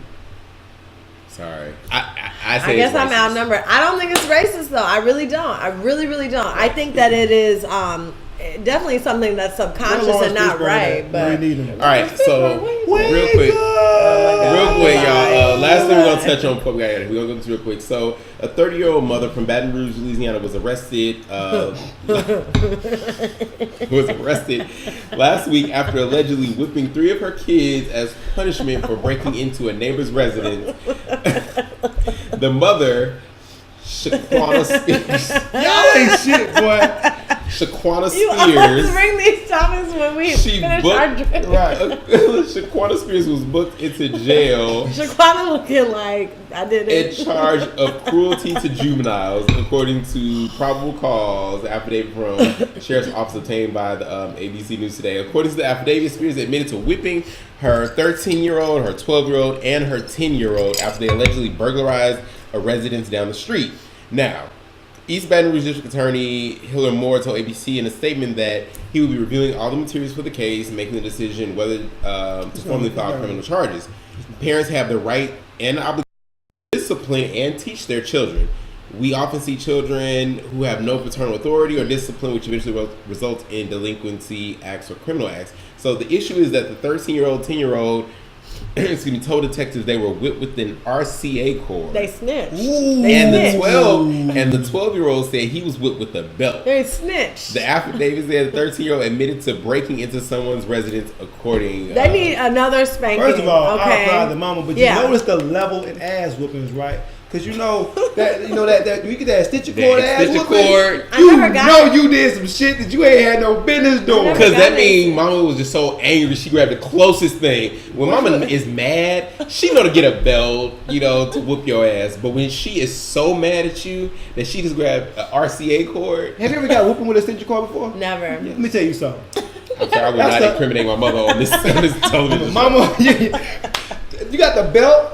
Sorry, I say I guess it's I'm racist. outnumbered. I don't think it's racist though. I really don't. I really, really don't. I think that it is definitely something that's subconscious and not right. But All right, so Wake real quick, up! real quick, y'all. Last thing we're Bye. gonna touch on before we got here. We're gonna go to real quick. So, a 30-year-old mother from Baton Rouge, Louisiana, was arrested. Last week after allegedly whipping 3 of her kids as punishment for breaking into a neighbor's residence. The mother, Shaquana Spears. Y'all ain't shit, boy. Shaquana you always Spears. bring these topics when we She finish booked- our drink. Right. Shaquana Spears was booked into jail Shaquana looking like I did in it. charge of cruelty to juveniles, according to probable cause, the affidavit from Sheriff's Office obtained by the ABC News today. According to the affidavit, Spears admitted to whipping her 13-year-old, her 12-year-old, and her 10-year-old after they allegedly burglarized a residence down the street. Now, East Baton Rouge District Attorney Hiller Moore told ABC in a statement that he will be reviewing all the materials for the case and making the decision whether to formally file criminal charges. Parents have the right and obligation to discipline and teach their children. We often see children who have no paternal authority or discipline, which eventually results in delinquency acts or criminal acts. So the issue is that the 13-year-old, 10-year-old, told detectives they were whipped with an RCA cord. They snitched. Ooh. They And the snitched. 12-year-old said he was whipped with a belt. They snitched. The affidavit said the 13-year-old admitted to breaking into someone's residence according. They need another spanking. First of all, okay? I applaud the mama, but Yeah. you notice the level in ass whoopings, right? Because you know that you get that stitcher That cord ass stitcher whooping. cord. I You never got know it. you did some shit that you ain't had no business doing. never Because that got means mama was just so angry she grabbed the closest thing. When mama is mad, she know to get a belt, to whoop your ass. But when she is so mad at you that she just grabbed an RCA cord, Have you ever got whooping with a stitcher cord before? Never. Let me tell you something. I'm sorry, I will That's not the- incriminate my mother on this television. Mama, you got the belt,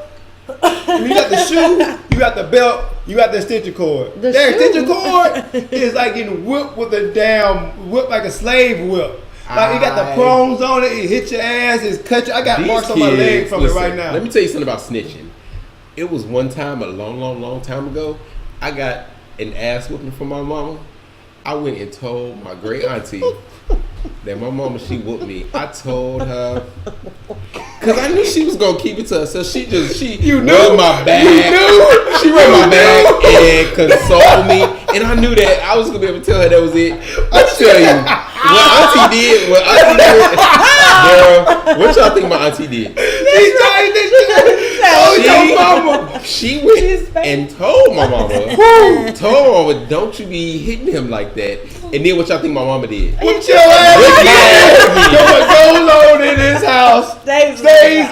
you got the shoe, you got the belt, you got the stitcher cord. The that shoe? stitcher cord is like getting whipped with a damn whip, like a slave whip. Like it got the prongs on it, it hit your ass, it's cut you. I got These marks on my kids, leg from listen, it right now. Let me tell you something about snitching. It was one time, a long time ago, I got an ass whooping from my mama. I went and told my great auntie that my mama, she whooped me. I told her, because I knew she was going to keep it to herself. She rubbed my back. She rubbed my back and consoled me. And I knew that I was going to be able to tell her that was it. Let me tell you, what y'all think my auntie did? She told your mama. She went and told my mama, don't you be hitting him like that. And then what y'all think my mama did? What your ass? So what goes on in this house stays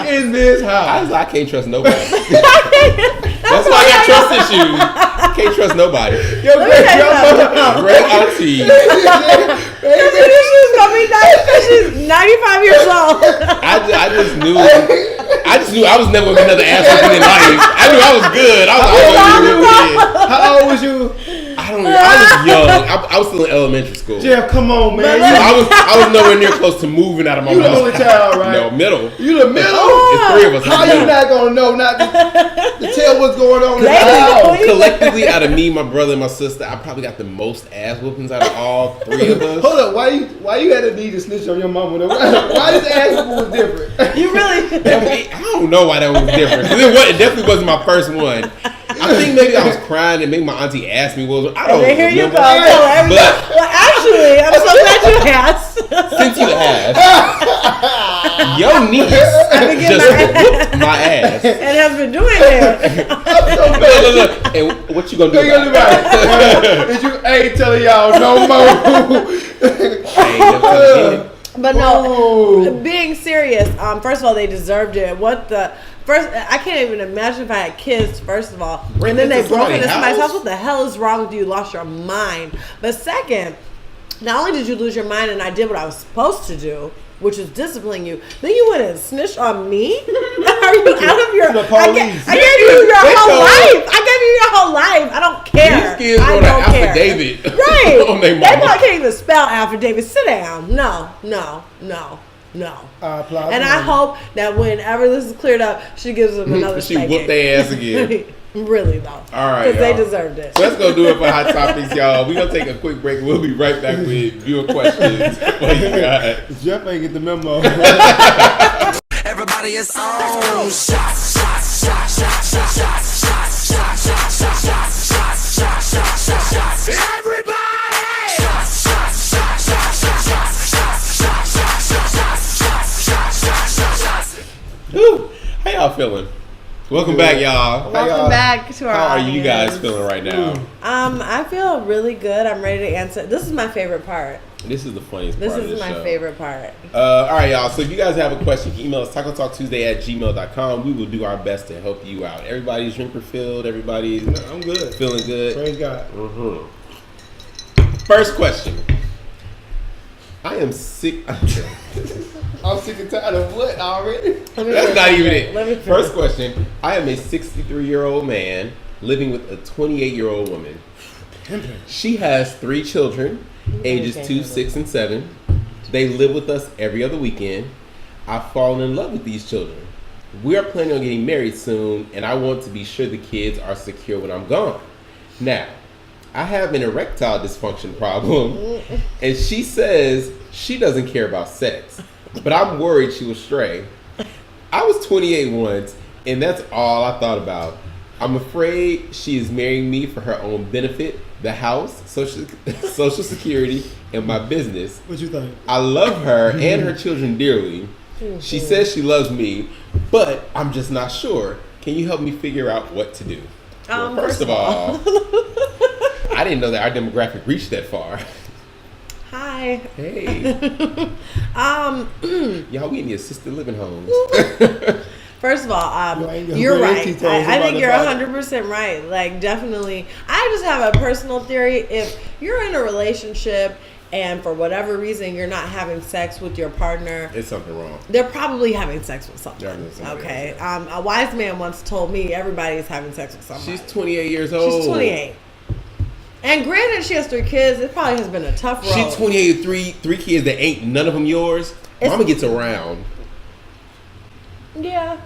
in this house. I was like, I can't trust nobody. That's why I got trust issues. Can't trust nobody. Your Red auntie. Trust issues gonna be nice because she's 95 years old. I just knew I was never gonna be another ass whooping in life. I knew I was good. How old was you? I don't know. I was young. I was still in elementary school. Jeff, come on, man. I was nowhere near close to moving out of my You the mom's only house. child, right? No, middle. You the middle? It's three of us. How you not gonna know not to tell what's going on in the house? Collectively, out of me, my brother, and my sister, I probably got the most ass whoopings out of all three of us. Hold up, why you had to need to snitch on your mama? Why this ass whooping was different? You really? I don't know why that was different. 'Cause it definitely wasn't my first one. I think maybe I was crying and maybe my auntie asked me what was. I don't know. Here you go. But Well, actually, I'm so glad you asked. since you asked, your niece just whooped my ass. And has been doing it. Look. And what you gonna do about it? Did you ain't telling y'all no more? I ain't never telling you. But no, being serious, first of all, they deserved it. First, I can't even imagine if I had kids, first of all. And then they broke into somebody's house. What the hell is wrong with you? You lost your mind. But second, not only did you lose your mind and I did what I was supposed to do, which is discipline you, then you went and snitched on me? Are you out of your... The police. I gave you your whole life. I gave you your whole life. I don't care. These kids I wrote an don't care. affidavit. Right. On their They mama. probably can't even spell affidavit. Sit down. No. I applaud And you. I hope that whenever this is cleared up, she gives them another She spanking. whooped their ass again. Really, though. All right, Because they y'all. deserved it. So let's go do it for Hot Topics, y'all. We're going to take a quick break. We'll be right back with viewer questions for you guys. Jeff ain't get the memo. Everybody is on. Shots, shots, shots, shots, shots, shots, shots, shots, shots, shots, shots, shots, shots, shots, shots, shots. Everybody! Shots, shots, shots, shots, shots, shots, shots, shots, shots, shots, shots, shots, shots, shots, shots. Whew. How y'all feeling? Welcome back, y'all. Welcome back to our How are audience. you guys feeling right now? I feel really good. I'm ready to answer. This is my favorite part. This is the funniest This part of is the my show. favorite part. All right, y'all. So if you guys have a question, you can email us tacotalktuesday@gmail.com. We will do our best to help you out. Everybody's drink refilled. Everybody's I'm good. feeling good. Praise God. First question. I am sick. I'm sick and tired of what already? That's not even it. Let me First question. I am a 63-year-old man living with a 28-year-old woman. She has 3 children, ages 2, 6, and 7. They live with us every other weekend. I've fallen in love with these children. We are planning on getting married soon, and I want to be sure the kids are secure when I'm gone. Now, I have an erectile dysfunction problem, and she says she doesn't care about sex, but I'm worried she will stray. I was 28 once, and that's all I thought about. I'm afraid she is marrying me for her own benefit, the house, social security, and my business. What you think? I love her and her children dearly. She says she loves me, but I'm just not sure. Can you help me figure out what to do? Well, first of all, I didn't know that our demographic reached that far. Hi. Hey, y'all, we in the assisted living homes. First of all, You're you're right. T-toes I about think the you're body. 100% right. Like, definitely. I just have a personal theory. If you're in a relationship and for whatever reason you're not having sex with your partner, There's something wrong. they're probably having sex with someone. They're having sex with Okay. A wise man once told me everybody is having sex with someone. She's 28 years old. She's 28. And granted, she has 3 kids. It probably has been a tough road. She's 28 with three kids that ain't none of them yours. Mama gets around. Yeah.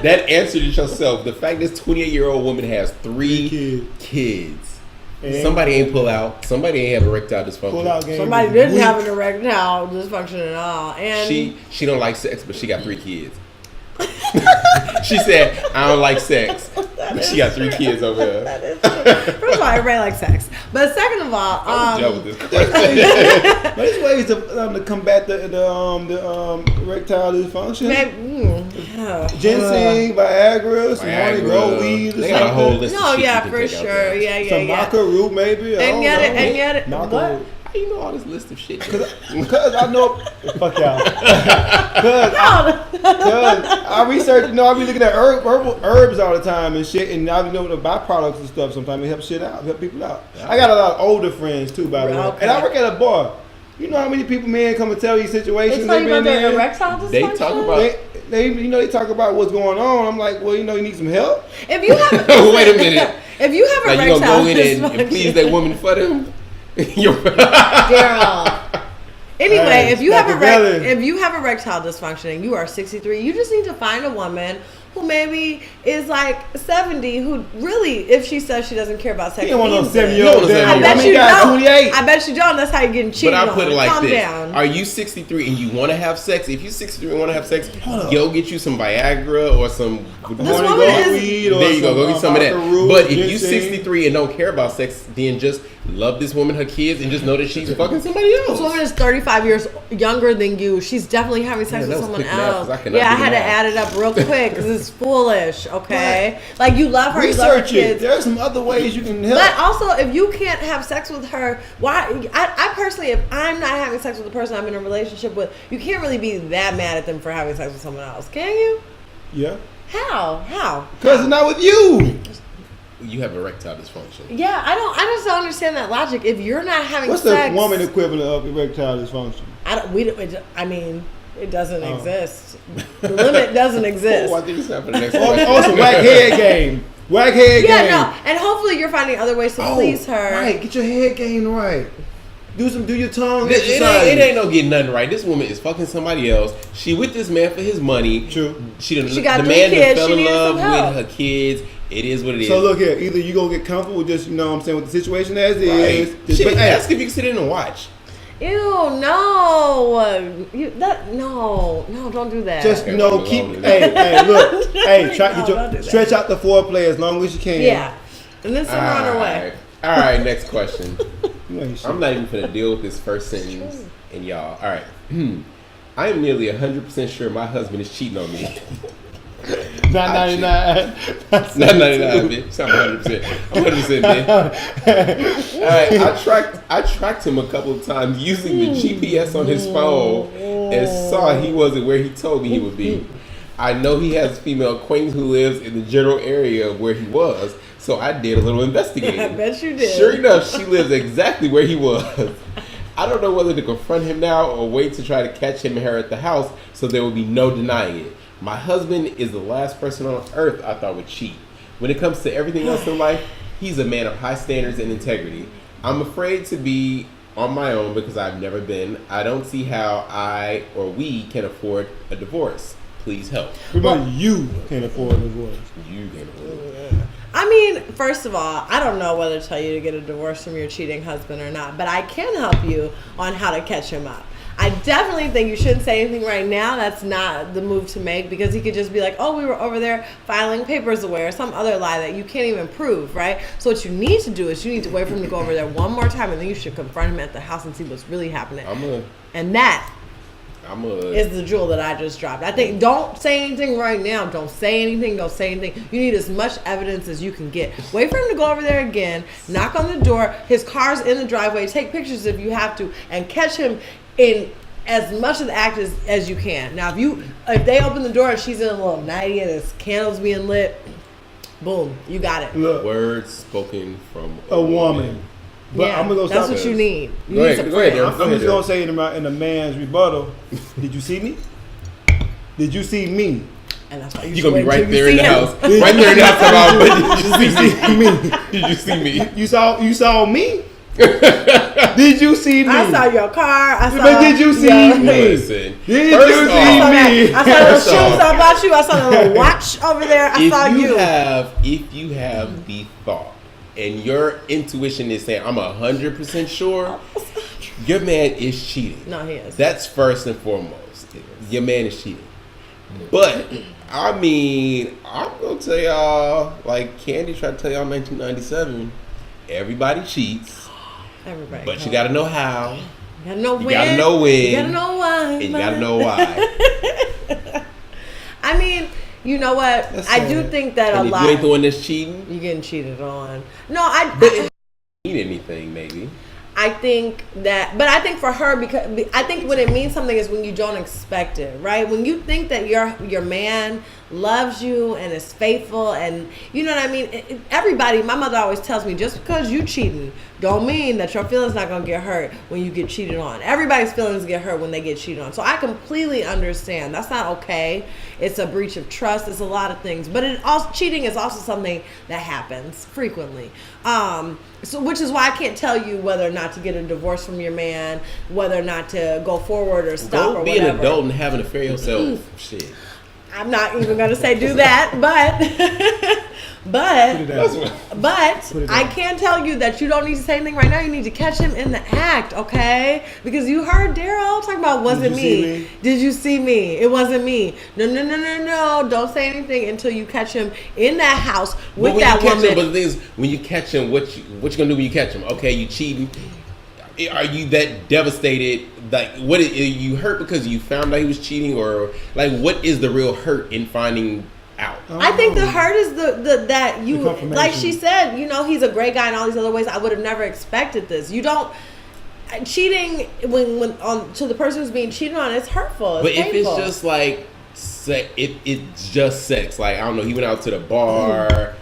That answered it yourself. The fact this 28-year-old woman has 3 kids. And Somebody ain't pull out. Somebody ain't have erectile dysfunction. pull out game. Somebody is didn't weak. have an erectile dysfunction at all. And She don't like sex, but she got 3 kids. She said, I don't like sex, She got 3 kids over there. That is true. First of all, everybody likes sex. But second of all, I'm done with this question. But there's ways to combat the erectile dysfunction. Ginseng, Viagra, some honey grow weed, or They got a whole something. list of no, shit yeah, you can for take out sure. there. Yeah. Some maca root, maybe. And yet, Maca what? root. How you know all this list of shit? Because I know, fuck y'all. Because I research, I be looking at herbs all the time and shit, and I know the byproducts and stuff. Sometimes it helps help people out. I got a lot of older friends too, by the way, Okay. and I work at a bar. You know how many people, men, come and tell you situations They tell you they've about been their in? erectile dysfunction? They talk about. They talk about what's going on. I'm like, well, you need some help. If you have, Wait a minute. If you have Like you erectile gonna go in dysfunction, and please that woman for them? Daryl. Anyway, Hey, if you have Machiavelli. if you have erectile dysfunction and you are 63, you just need to find a woman who maybe is like 70, who really, if she says she doesn't care about sex, You don't want no means it. 7-year-old. You don't want no I bet 7-year-old. you got don't. 28. I bet you don't. That's how you're getting cheated But I on. put it like Calm this: down. Are you 63 and you want to have sex? If you're 63 and want to have sex, go get you some Viagra or some. This Honey woman grow is- weed or There you go. Go get some of that. maca root, But if you ginseng. 63 and don't care about sex, then just love this woman, her kids, and just know that she's fucking somebody else. This woman is 35 years younger than you. She's definitely having sex Yeah, that with was someone quick math, 'cause else. I cannot Yeah, I do had to math. add it up real quick because it's foolish. Okay, like you love her, you love her Research it. kids. There are some other ways you can help. But also, if you can't have sex with her, why? I personally, if I'm not having sex with the person I'm in a relationship with, you can't really be that mad at them for having sex with someone else, can you? Yeah. How? Because it's not with you. You have erectile dysfunction. Yeah, I just don't understand that logic. If you're not having What's sex, the woman equivalent of erectile dysfunction? I mean, it doesn't exist. The limit doesn't exist. Oh, I think it's time for the next Oh, question. oh, some whack head game. Whack head Yeah, game. no, and hopefully you're finding other ways to please her. Right, get your head game right. Do your tongue It exercise. ain't no getting nothing right. This woman is fucking somebody else. She with this man for his money. True. She got the 3 man that kids. fell She in needed love some help. with her kids. It is what it is. So look here, either you gonna get comfortable with just, you know what I'm saying, with the situation as is. Right. Just, Shit, but, hey, ask if you can sit in and watch. Ew, no. No, don't do that. just, Okay, you know, we'll keep, move on. hey, look, hey, try, No, get don't do your, that. stretch out the foreplay as long as you can. yeah. And then send her on her way. All right, next question. You ain't shit. I'm not even gonna deal with this first sentence and y'all. All right. I am nearly 100% sure my husband is cheating on me. Not 99. Not 99, bitch. I'm 100%. I'm 100%, bitch. All right. I tracked him a couple of times using the GPS on his phone and saw he wasn't where he told me he would be. I know he has a female acquaintance who lives in the general area of where he was, so I did a little investigating. I bet you did. Sure enough, she lives exactly where he was. I don't know whether to confront him now or wait to try to catch him and her at the house so there will be no denying it. My husband is the last person on earth I thought would cheat. When it comes to everything else in life, he's a man of high standards and integrity. I'm afraid to be on my own because I've never been. I don't see how I or we can afford a divorce. Please help. Remember, you can't afford a divorce. You can afford it. I mean, first of all, I don't know whether to tell you to get a divorce from your cheating husband or not, but I can help you on how to catch him up. I definitely think you shouldn't say anything right now. That's not the move to make, because he could just be like, oh, we were over there filing papers away, or some other lie that you can't even prove, right? So what you need to do is you need to wait for him to go over there one more time, and then you should confront him at the house and see what's really happening. And that is the jewel that I just dropped. I think don't say anything right now. Don't say anything. You need as much evidence as you can get. Wait for him to go over there again, knock on the door. His car's in the driveway. Take pictures if you have to, and catch him in as much of the act as you can. Now, if they open the door and she's in a little nightie and his candles being lit, boom, you got it. Look, Words spoken from a woman. But yeah, I'm gonna go that's stop what it. you need. You Go need ahead, some go ahead, friends. Darren. I'm just gonna say in a man's rebuttal. Did you see me? Did you see me? And that's why You're gonna be wait right till you there in see the him. house. Right there in the house about, did you see me? Did you see me? You saw me? Did you see me? I saw your car. But did you see your- me? Listen. Did First you off, see me? I saw the First shoes off- I bought you. I saw the little watch over there. I saw you. If you have the thought and your intuition is saying I'm 100% sure, your man is cheating. No, he is. That's first and foremost. Your man is cheating. But I mean, I'm gonna tell y'all, like Candy tried to tell y'all in 1997, everybody cheats, Everybody. but you gotta know how. You gotta know when. You gotta know when. You gotta know why. And you gotta know why. I mean, you know what? That's I do sad. think that And a if lot. you ain't the one that's cheating, You're getting cheated on. No, but it don't mean anything, maybe. I think that, but I think for her, because I think when it means something is when you don't expect it, right? When you think that your man loves you and is faithful, and you know what I mean. Everybody, my mother always tells me, just because you cheating, don't mean that your feelings not gonna get hurt when you get cheated on. Everybody's feelings get hurt when they get cheated on. So I completely understand. That's not okay. It's a breach of trust. It's a lot of things, but it also, cheating is also something that happens frequently. So which is why I can't tell you whether or not to get a divorce from your man, whether or not to go forward or stop Go or be whatever. an adult and have an affair yourself. Shit. I'm not even gonna say do that, Put but it That's out. what. But Put it I down. can tell you that you don't need to say anything right now. You need to catch him in the act, okay? Because you heard Daryl talking about wasn't Did you see me. me? Did you see me? It wasn't me. No. Don't say anything until you catch him in that house with But that you catch woman. him, but the thing is, when you catch him, what you gonna do when you catch him? Okay, you cheating. Are you that devastated? Like, what you hurt because you found out he was cheating, or like, what is the real hurt in finding out? I think the hurt is the that you, The confirmation. like she said, you know, he's a great guy in all these other ways. I would have never expected this. You don't cheating when on to the person who's being cheated on. It's hurtful. It's But if painful. it's just like, it's just sex. Like, I don't know, he went out to the bar,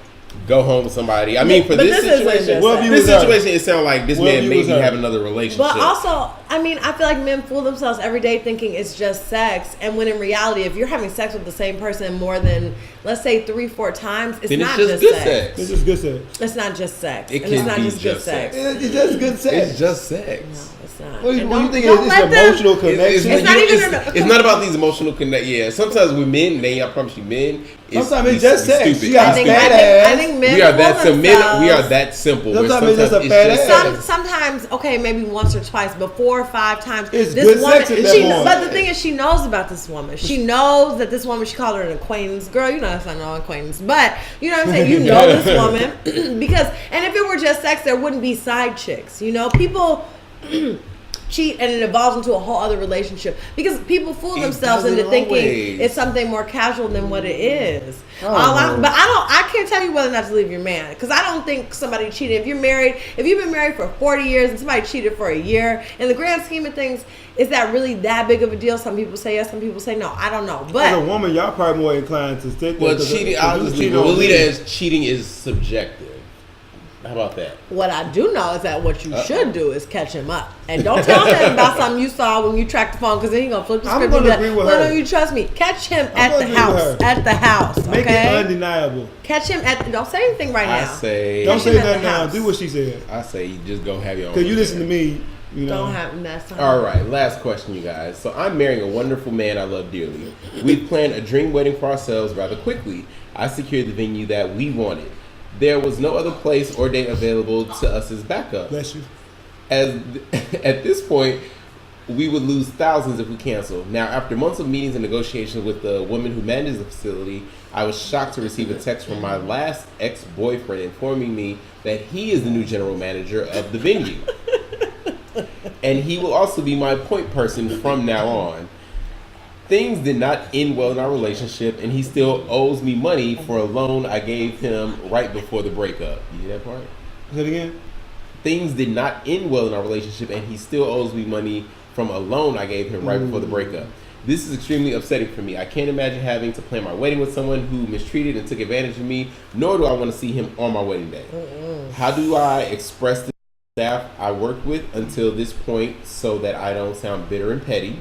go home with somebody. I mean, for But this this isn't situation, just What if you this was her? situation, it sounds like this What if man you maybe was her? have another relationship. But also, I mean, I feel like men fool themselves every day thinking it's just sex, and when in reality, if you're having sex with the same person more than, let's say, 3-4 times, it's then not it's just good sex. sex. It's just good sex. It's not just sex, It and it's can not be just good just sex. sex. It's just good sex. It's just sex. No, it's not. What do And you don't- think don't it's let an them- emotional connection? It's not even a- it's not about these emotional connect. Yeah, sometimes with men, I promise you, men. Sometimes it's just sex. Stupid. You got I It's think, stupid. I think men we are fool that simple. Men, we are themselves. that simple. where Sometimes it's just a it's fat ass. Sometimes, okay, maybe once or twice, but 4 or 5 times. It's this good woman, sex at that she, point. but the thing is, she knows about this woman. She knows that this woman. She called her an acquaintance. Girl, you know that's not no acquaintance, but you know what I'm saying. You know this woman because, and if it were just sex, there wouldn't be side chicks. You know, people. Cheat and it evolves into a whole other relationship because people fool It themselves doesn't into thinking always. it's something more casual than what it is. Oh, But I can't tell you whether or not to leave your man because I don't think somebody cheated. If you're married, if you've been married for 40 years and somebody cheated for a year, in the grand scheme of things, is that really that big of a deal? Some people say yes, some people say no. I don't know, As a but woman, y'all probably more inclined to stick Well, with it. cheating. I'll just leave it. We'll leave it as cheating is subjective. How about that? what I do know is that what you should do is catch him up and don't tell him about something you saw when you tracked the phone because then he's gonna flip the I'm script. gonna and be agree with like, her. no, you trust me. Catch him I'm at gonna the agree with house. her. At the house. Make Okay. it undeniable. Catch him at. Don't say anything right I now. say. Don't Catch say him at nothing the now. house. Do what she said. I say you just go have your own. Cause you listen to affair. me. You know. Don't have that time. All right, last question, you guys. So I'm marrying a wonderful man I love dearly. We've planned a dream wedding for ourselves rather quickly. I secured the venue that we wanted. There was no other place or date available to us as backup. Bless you. As at this point, we would lose thousands if we cancel. Now, after months of meetings and negotiations with the woman who manages the facility, I was shocked to receive a text from my last ex-boyfriend informing me that he is the new general manager of the venue. And he will also be my point person from now on. Things did not end well in our relationship, and he still owes me money for a loan I gave him right before the breakup. You hear that part? Say it again. Things did not end well in our relationship, and he still owes me money from a loan I gave him right before the breakup. This is extremely upsetting for me. I can't imagine having to plan my wedding with someone who mistreated and took advantage of me, nor do I want to see him on my wedding day. How do I express this to the staff I work with until this point so that I don't sound bitter and petty?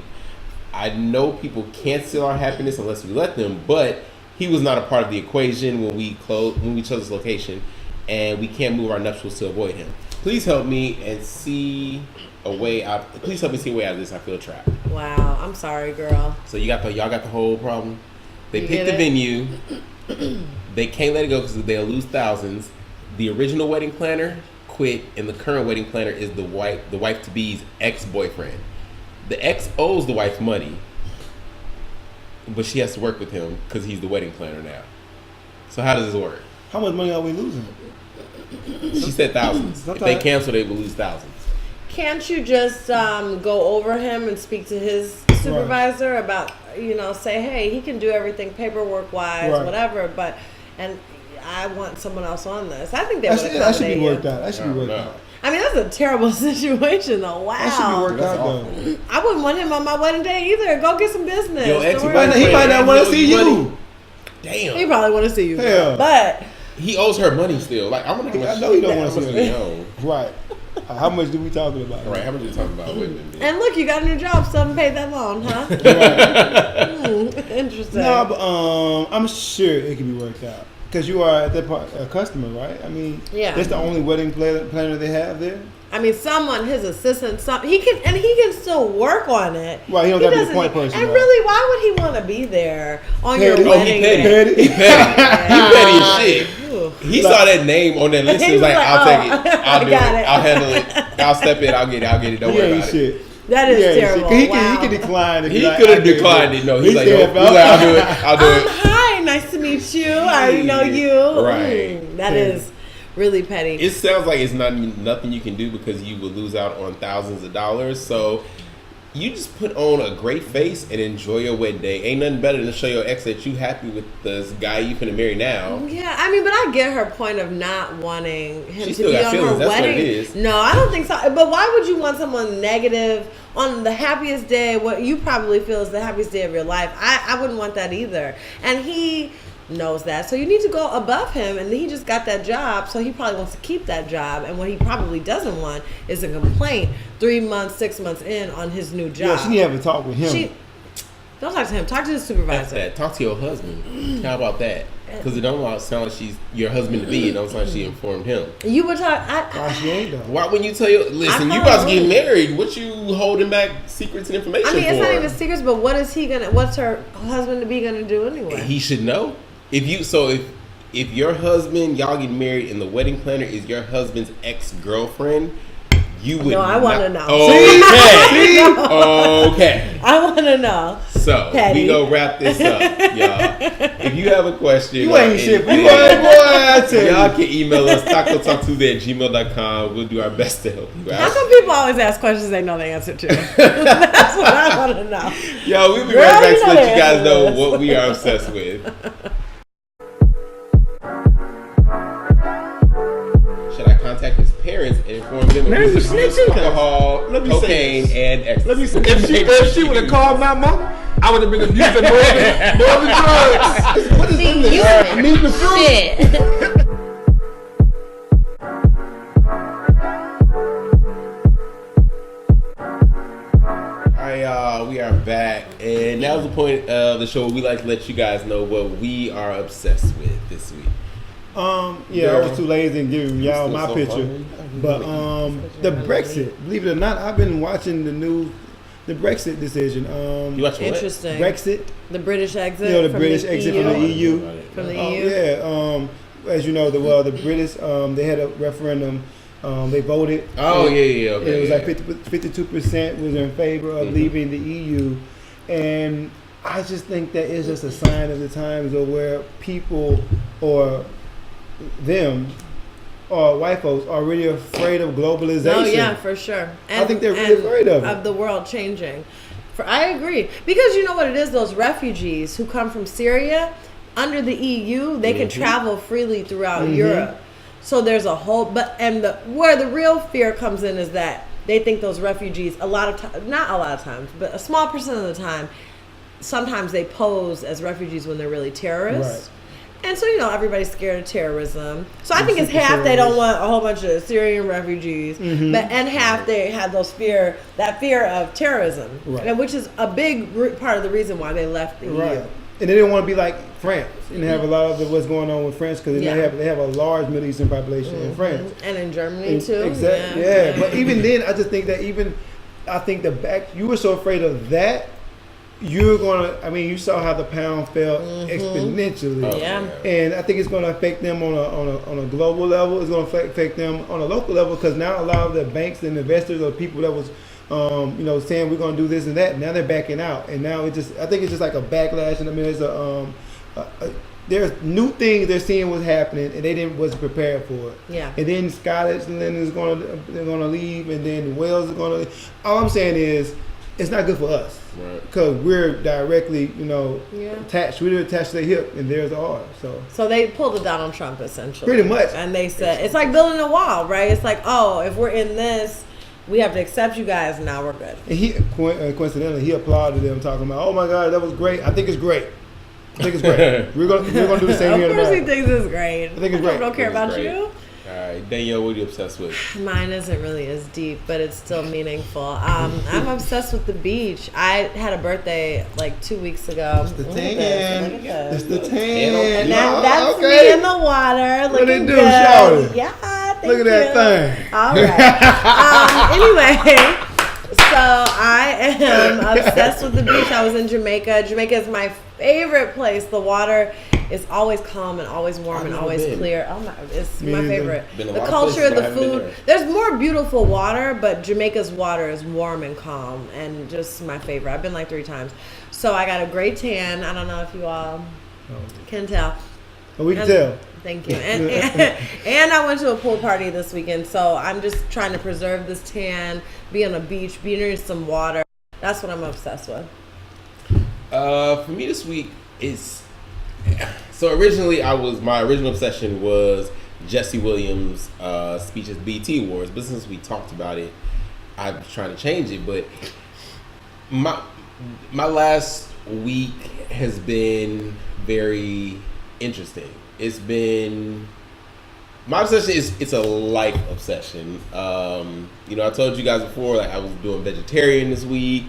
I know people can't steal our happiness unless we let them, but he was not a part of the equation when we chose this location, and we can't move our nuptials to avoid him. Please help me and see a way out. Please help me see a way out of this. I feel trapped. Wow. I'm sorry, girl. So y'all got the whole problem. They You picked get the it? venue. They can't let it go because they'll lose thousands. The original wedding planner quit, and the current wedding planner is the wife to be's ex-boyfriend. The ex owes the wife money, but she has to work with him because he's the wedding planner now. So how does this work? How much money are we losing? She said thousands. If they cancel, they will lose thousands. Can't you just go over him and speak to his supervisor about, say, hey, he can do everything paperwork wise, whatever, but I want someone else on this. I think that should be worked out. That should be worked out. I mean, that's a terrible situation, though. Wow. That should be worked out, though. I wouldn't want him on my wedding day either. Go get some business. Yo, he might not want to see you. Damn. He probably want to see you. Yeah. But he owes her money still. Like, I know he don't want to see me. Right. How much do we talking about? Right. How much are we talking about? And look, you got a new job. Still haven't paid that loan, huh? Interesting. No, but I'm sure it can be worked out. Because you are at that part a customer, right? I mean, that's the only wedding planner they have there. I mean, his assistant, he can still work on it. Right, he don't got to be a point person. And really, why would he want to be there on your Petty. wedding day? He petty as shit. He saw that name on that list. He was like, "I'll take it. I'll do it. I'll handle it. I'll step in. I'll get it. Don't worry about it." That is terrible. He can decline. He could have declined it. No, he's like, "I'll do it. I'll do it." Hi, nice to meet you. I already know you. Right. That is really petty. It sounds like it's nothing you can do because you would lose out on thousands of dollars. So you just put on a great face and enjoy your wedding day. Ain't nothing better than to show your ex that you happy with this guy you finna marry now. Yeah, I mean, but I get her point of not wanting him She to be on feelings. her That's wedding. what it is. No, I don't think so. But why would you want someone negative on the happiest day? What you probably feel is the happiest day of your life. I wouldn't want that either. And he knows that, so you need to go above him, and he just got that job, so he probably wants to keep that job, and what he probably doesn't want is a complaint 3 months, 6 months in on his new job. Yeah, she need to have a talk with him. Don't talk to him, talk to his supervisor. That's that. Talk to your husband. How about that? Because it don't sound like she's your husband to be. It don't sound like she informed him. You would talk. She ain't though. Why wouldn't you tell you? Listen, you about to get married. What you holding back secrets and information for? I mean, it's not even secrets, but what's her husband to be gonna do anyway? He should know. If your husband, y'all get married, and the wedding planner is your husband's ex-girlfriend, you would. No, I want to know. Okay. Okay. I want to know. So Petty. we gonna wrap this up, y'all. If you have a question, you ain't shit. Y'all can email us tacotalktuesday@gmail.com. We'll do our best to help you out. How come people always ask questions they know the answer to? That's what I want to know. Yo, we'll be right back to let you guys know what we are obsessed with. Should I contact his parents and inform them of his abuse, alcohol, cocaine, and ecstasy? Let me say, if she would have called my mama, I would have been abusing more than drugs. What is in this? I need the fruit. We are back, and now's the point of the show where we like to let you guys know what we are obsessed with this week. I was too lazy in giving y'all my picture, but the Brexit. Believe it or not, I've been watching the Brexit decision. You watching Interesting. Brexit, the British exit. the British exit from the EU. From the EU. As you know, the British they had a referendum. They voted. Okay. It was like 52% was in favor of leaving the EU, and I just think that is just a sign of the times of where people or them or white folks are really afraid of globalization. Oh yeah, for sure. And, I think they're really afraid of it. Of the world changing. I agree, because you know what it is. Those refugees who come from Syria under the EU, they can travel freely throughout Europe. So there's a whole, where the real fear comes in is that they think those refugees, not a lot of times, but a small percent of the time, sometimes they pose as refugees when they're really terrorists. Right. And so, everybody's scared of terrorism. So I think it's half they don't want a whole bunch of Syrian refugees, and half they have that fear of terrorism, which is a big part of the reason why they left the EU. And they didn't want to be like France and have a lot of what's going on with France because they have a large Middle Eastern population in France and in Germany too. Exactly. Yeah. But even then, I just think that you were so afraid of that. You're gonna. I mean, you saw how the pound fell exponentially. And I think it's going to affect them on a global level. It's going to affect them on a local level because now a lot of the banks and investors or people that was saying we're gonna do this and that. Now they're backing out, and now I think it's just like a backlash. And I mean, it's there's new things they're seeing what's happening, and they wasn't prepared for it. Yeah. And then Scotland is they're gonna leave, and then Wales is gonna leave. All I'm saying is, it's not good for us. Right. Because we're directly, Yeah. attached. We're attached to the hip, and there's ours. So they pulled a Donald Trump essentially. Pretty much. And they said it's like building a wall, right? It's like, oh, if we're in this, we have to accept you guys, and now we're good. And he coincidentally he applauded them, talking about, "Oh my God, that was great. I think it's great. I think it's great. We're gonna do the same here Of in course, he America." thinks it's great. I think it's great. I don't care It's about great. you. All right, Danielle, what are you obsessed with? Mine isn't really as deep, but it's still meaningful. I'm obsessed with the beach. I had a birthday like 2 weeks ago. It's the Look tan. at this. It's the Tan. tan. Now, that's okay. me in the water. What Looking it do, good. shawty? Yeah, thank Look at that you. thing. All right. Anyway, so I am obsessed with the beach. I was in Jamaica. Jamaica is my favorite place. The water is always calm and always warm I've and never always been. clear. Oh my, it's Me my either. favorite. Been a The lot of culture, places, but the I haven't been food. there. There's more beautiful water, but Jamaica's water is warm and calm and just my favorite. I've been like 3 times. So I got a great tan. I don't know if you all can tell. But we can And- tell. Thank you. And I went to a pool party this weekend, so I'm just trying to preserve this tan, be on a beach, be near some water. That's what I'm obsessed with. For me this week is so originally my original obsession was Jesse Williams' speech at the BET Awards, but since we talked about it, I'm trying to change it. But my last week has been very interesting. It's been my obsession it's a life obsession. I told you guys before, like I was doing vegetarian this week.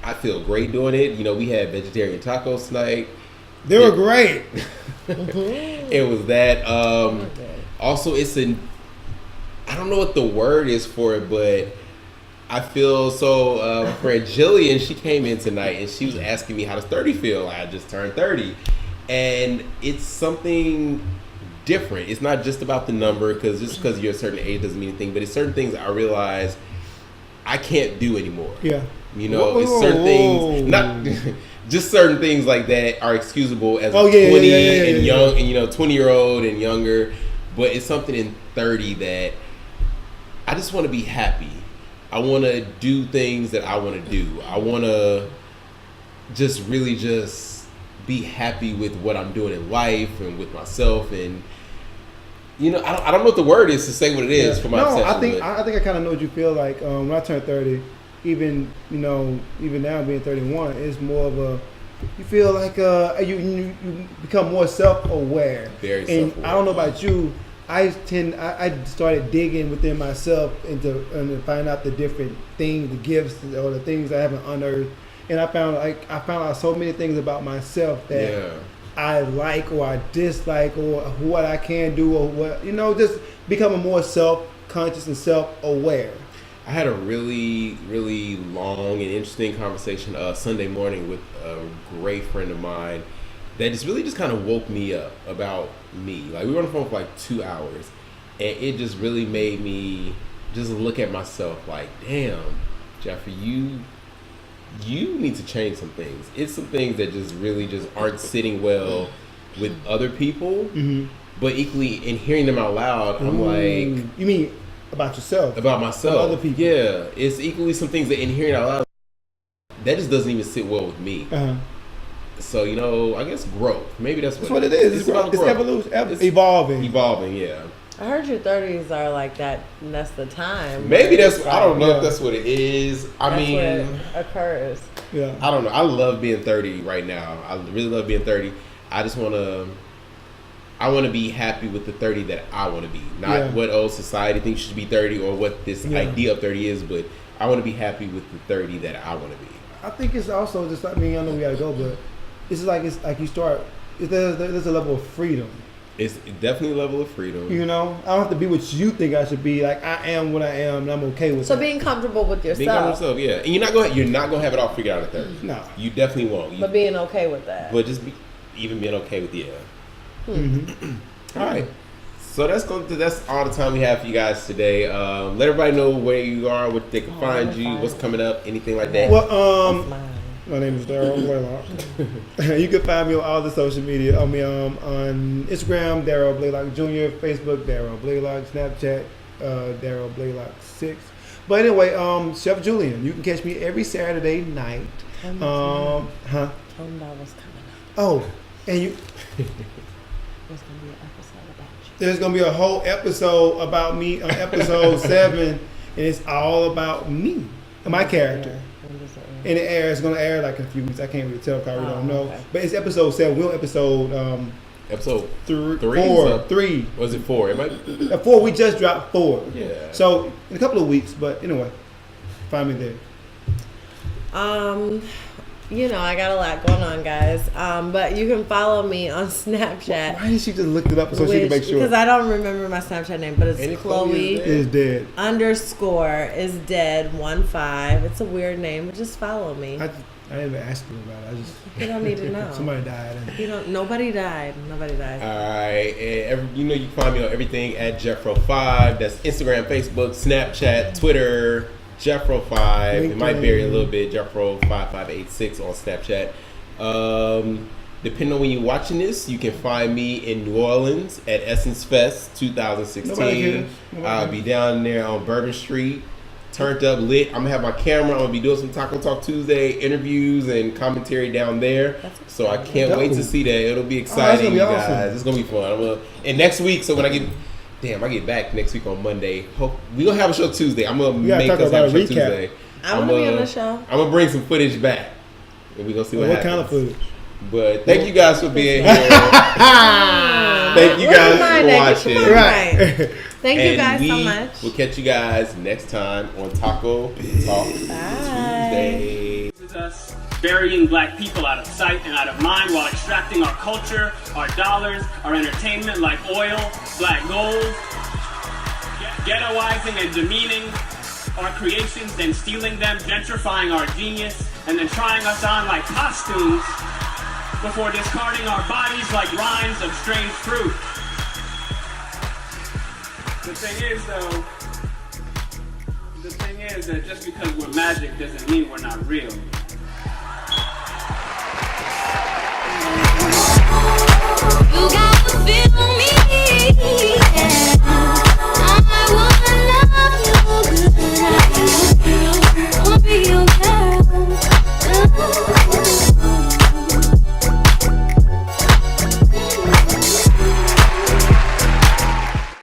I feel great doing it. We had vegetarian tacos tonight. They were great. It was that. Also, I don't know what the word is for it, but I feel so. My friend Jillian, she came in tonight and she was asking me how does 30 feel. I just turned 30, and it's something different. It's not just about the number, because just because you're a certain age doesn't mean anything. But it's certain things I realize I can't do anymore. Yeah. It's certain things, not just certain things like that are excusable as Oh, a yeah, 20 yeah, and yeah. young, and 20-year-old and younger. But it's something in 30 that I just want to be happy. I want to do things that I want to do. I want to just really just be happy with what I'm doing in life and with myself. And I don't know what the word is to say what it is for my obsession. I think I kind of know what you feel like. When I turned 30, even now being 31, it's more of a, you feel like you become more self-aware. Very and self-aware. I don't know about you. I started digging within myself and find out the different things, the gifts or the things I haven't unearthed. And I found out so many things about myself that I like or I dislike, or what I can do, or what just becoming more self-conscious and self-aware. I had a really, really long and interesting conversation Sunday morning with a great friend of mine that just kind of woke me up about me. Like, we were on the phone for like 2 hours, and it just really made me just look at myself like, damn, Jeffrey, you need to change some things. It's some things that just really just aren't sitting well with other people, but equally in hearing them out loud, I'm like, you mean about yourself? about myself, Other people. Yeah, it's equally some things that in hearing out loud that just doesn't even sit well with me. Uh-huh. So I guess growth. Maybe that's What it is. It's about growth. evolution, It's evolving. Evolving, yeah. I heard your 30s are like that, and that's the time. Maybe where that's. it's I don't know Yeah. if that's what it is. I that's mean, when it occurs. Yeah. I don't know. I love being 30 right now. I really love being 30. I just want to. I want to be happy with the 30 that I want to be, not what old society thinks you should be 30 or what this idea of 30 is. But I want to be happy with the 30 that I want to be. I think it's also just like, I know we gotta go, but it's like you start. There's a level of freedom. It's definitely a level of freedom. I don't have to be what you think I should be. Like, I am what I am, and I'm okay with So that. being comfortable with Being by yourself, yourself, yeah, and you're not gonna have it all figured out at 30. No. You definitely won't. but being okay with that. But just even being okay with All right. So that's all the time we have for you guys today. Let everybody know where you are, what they can find you, what's coming up, anything like that. Well, That's mine. My name is Daryl Blaylock. You can find me on all the social media. On Instagram, Daryl Blaylock Jr., Facebook, Daryl Blaylock, Snapchat, Daryl Blaylock 6. But anyway, Chef Julian, you can catch me every Saturday night. Tone that was coming up. Oh, and you. There's gonna be an episode about you. There's gonna be a whole episode about me on episode 7, and it's all about me and my character. When does it And it airs. It's gonna air like in a few weeks. I can't really tell because we don't know. Okay. But it's episode 7. We're on episode Episode 3. So- 3. was it 4? It might. 4. We just dropped 4. Yeah. So in a couple of weeks. But anyway, find me there. I got a lot going on, guys. But you can follow me on Snapchat. Why did she just look it up so she can make sure? Because I don't remember my Snapchat name, but it's Any Chloe Is dead. _ is dead 15. It's a weird name, but just follow me. I didn't even ask you about it. I just You don't need to know. somebody died. Nobody died. Nobody died. All right, and you can find me on everything at Jeffro5. That's Instagram, Facebook, Snapchat, Twitter. Jeffro5. It might vary a little bit. Jeffro5586 on Snapchat. Depending on when you're watching this, you can find me in New Orleans at Essence Fest 2016. I'll be down there on Bourbon Street, turned up, lit. I'm gonna have my camera. I'm gonna be doing some Taco Talk Tuesday interviews and commentary down there. So I can't wait to see that. It'll be exciting, gonna be you awesome. guys. It's gonna be fun. And next week, so when I get back next week on Monday. We're going to have a show Tuesday. I'm going to gotta make talk us about have a a show recap. Tuesday. I want to be on the show. I'm going to bring some footage back. And we're going to see what happens. kind of footage? But thank you guys for being here. Thank you guys for watching. Right. Thank you guys so we much. will catch you guys next time on Taco Talk Tuesday. This is us burying black people out of sight and out of mind while extracting our culture, our dollars, our entertainment like oil, black gold, ghettoizing and demeaning our creations, then stealing them, gentrifying our genius, and then trying us on like costumes before discarding our bodies like rinds of strange fruit. The thing is that just because we're magic doesn't mean we're not real. You gotta feel me.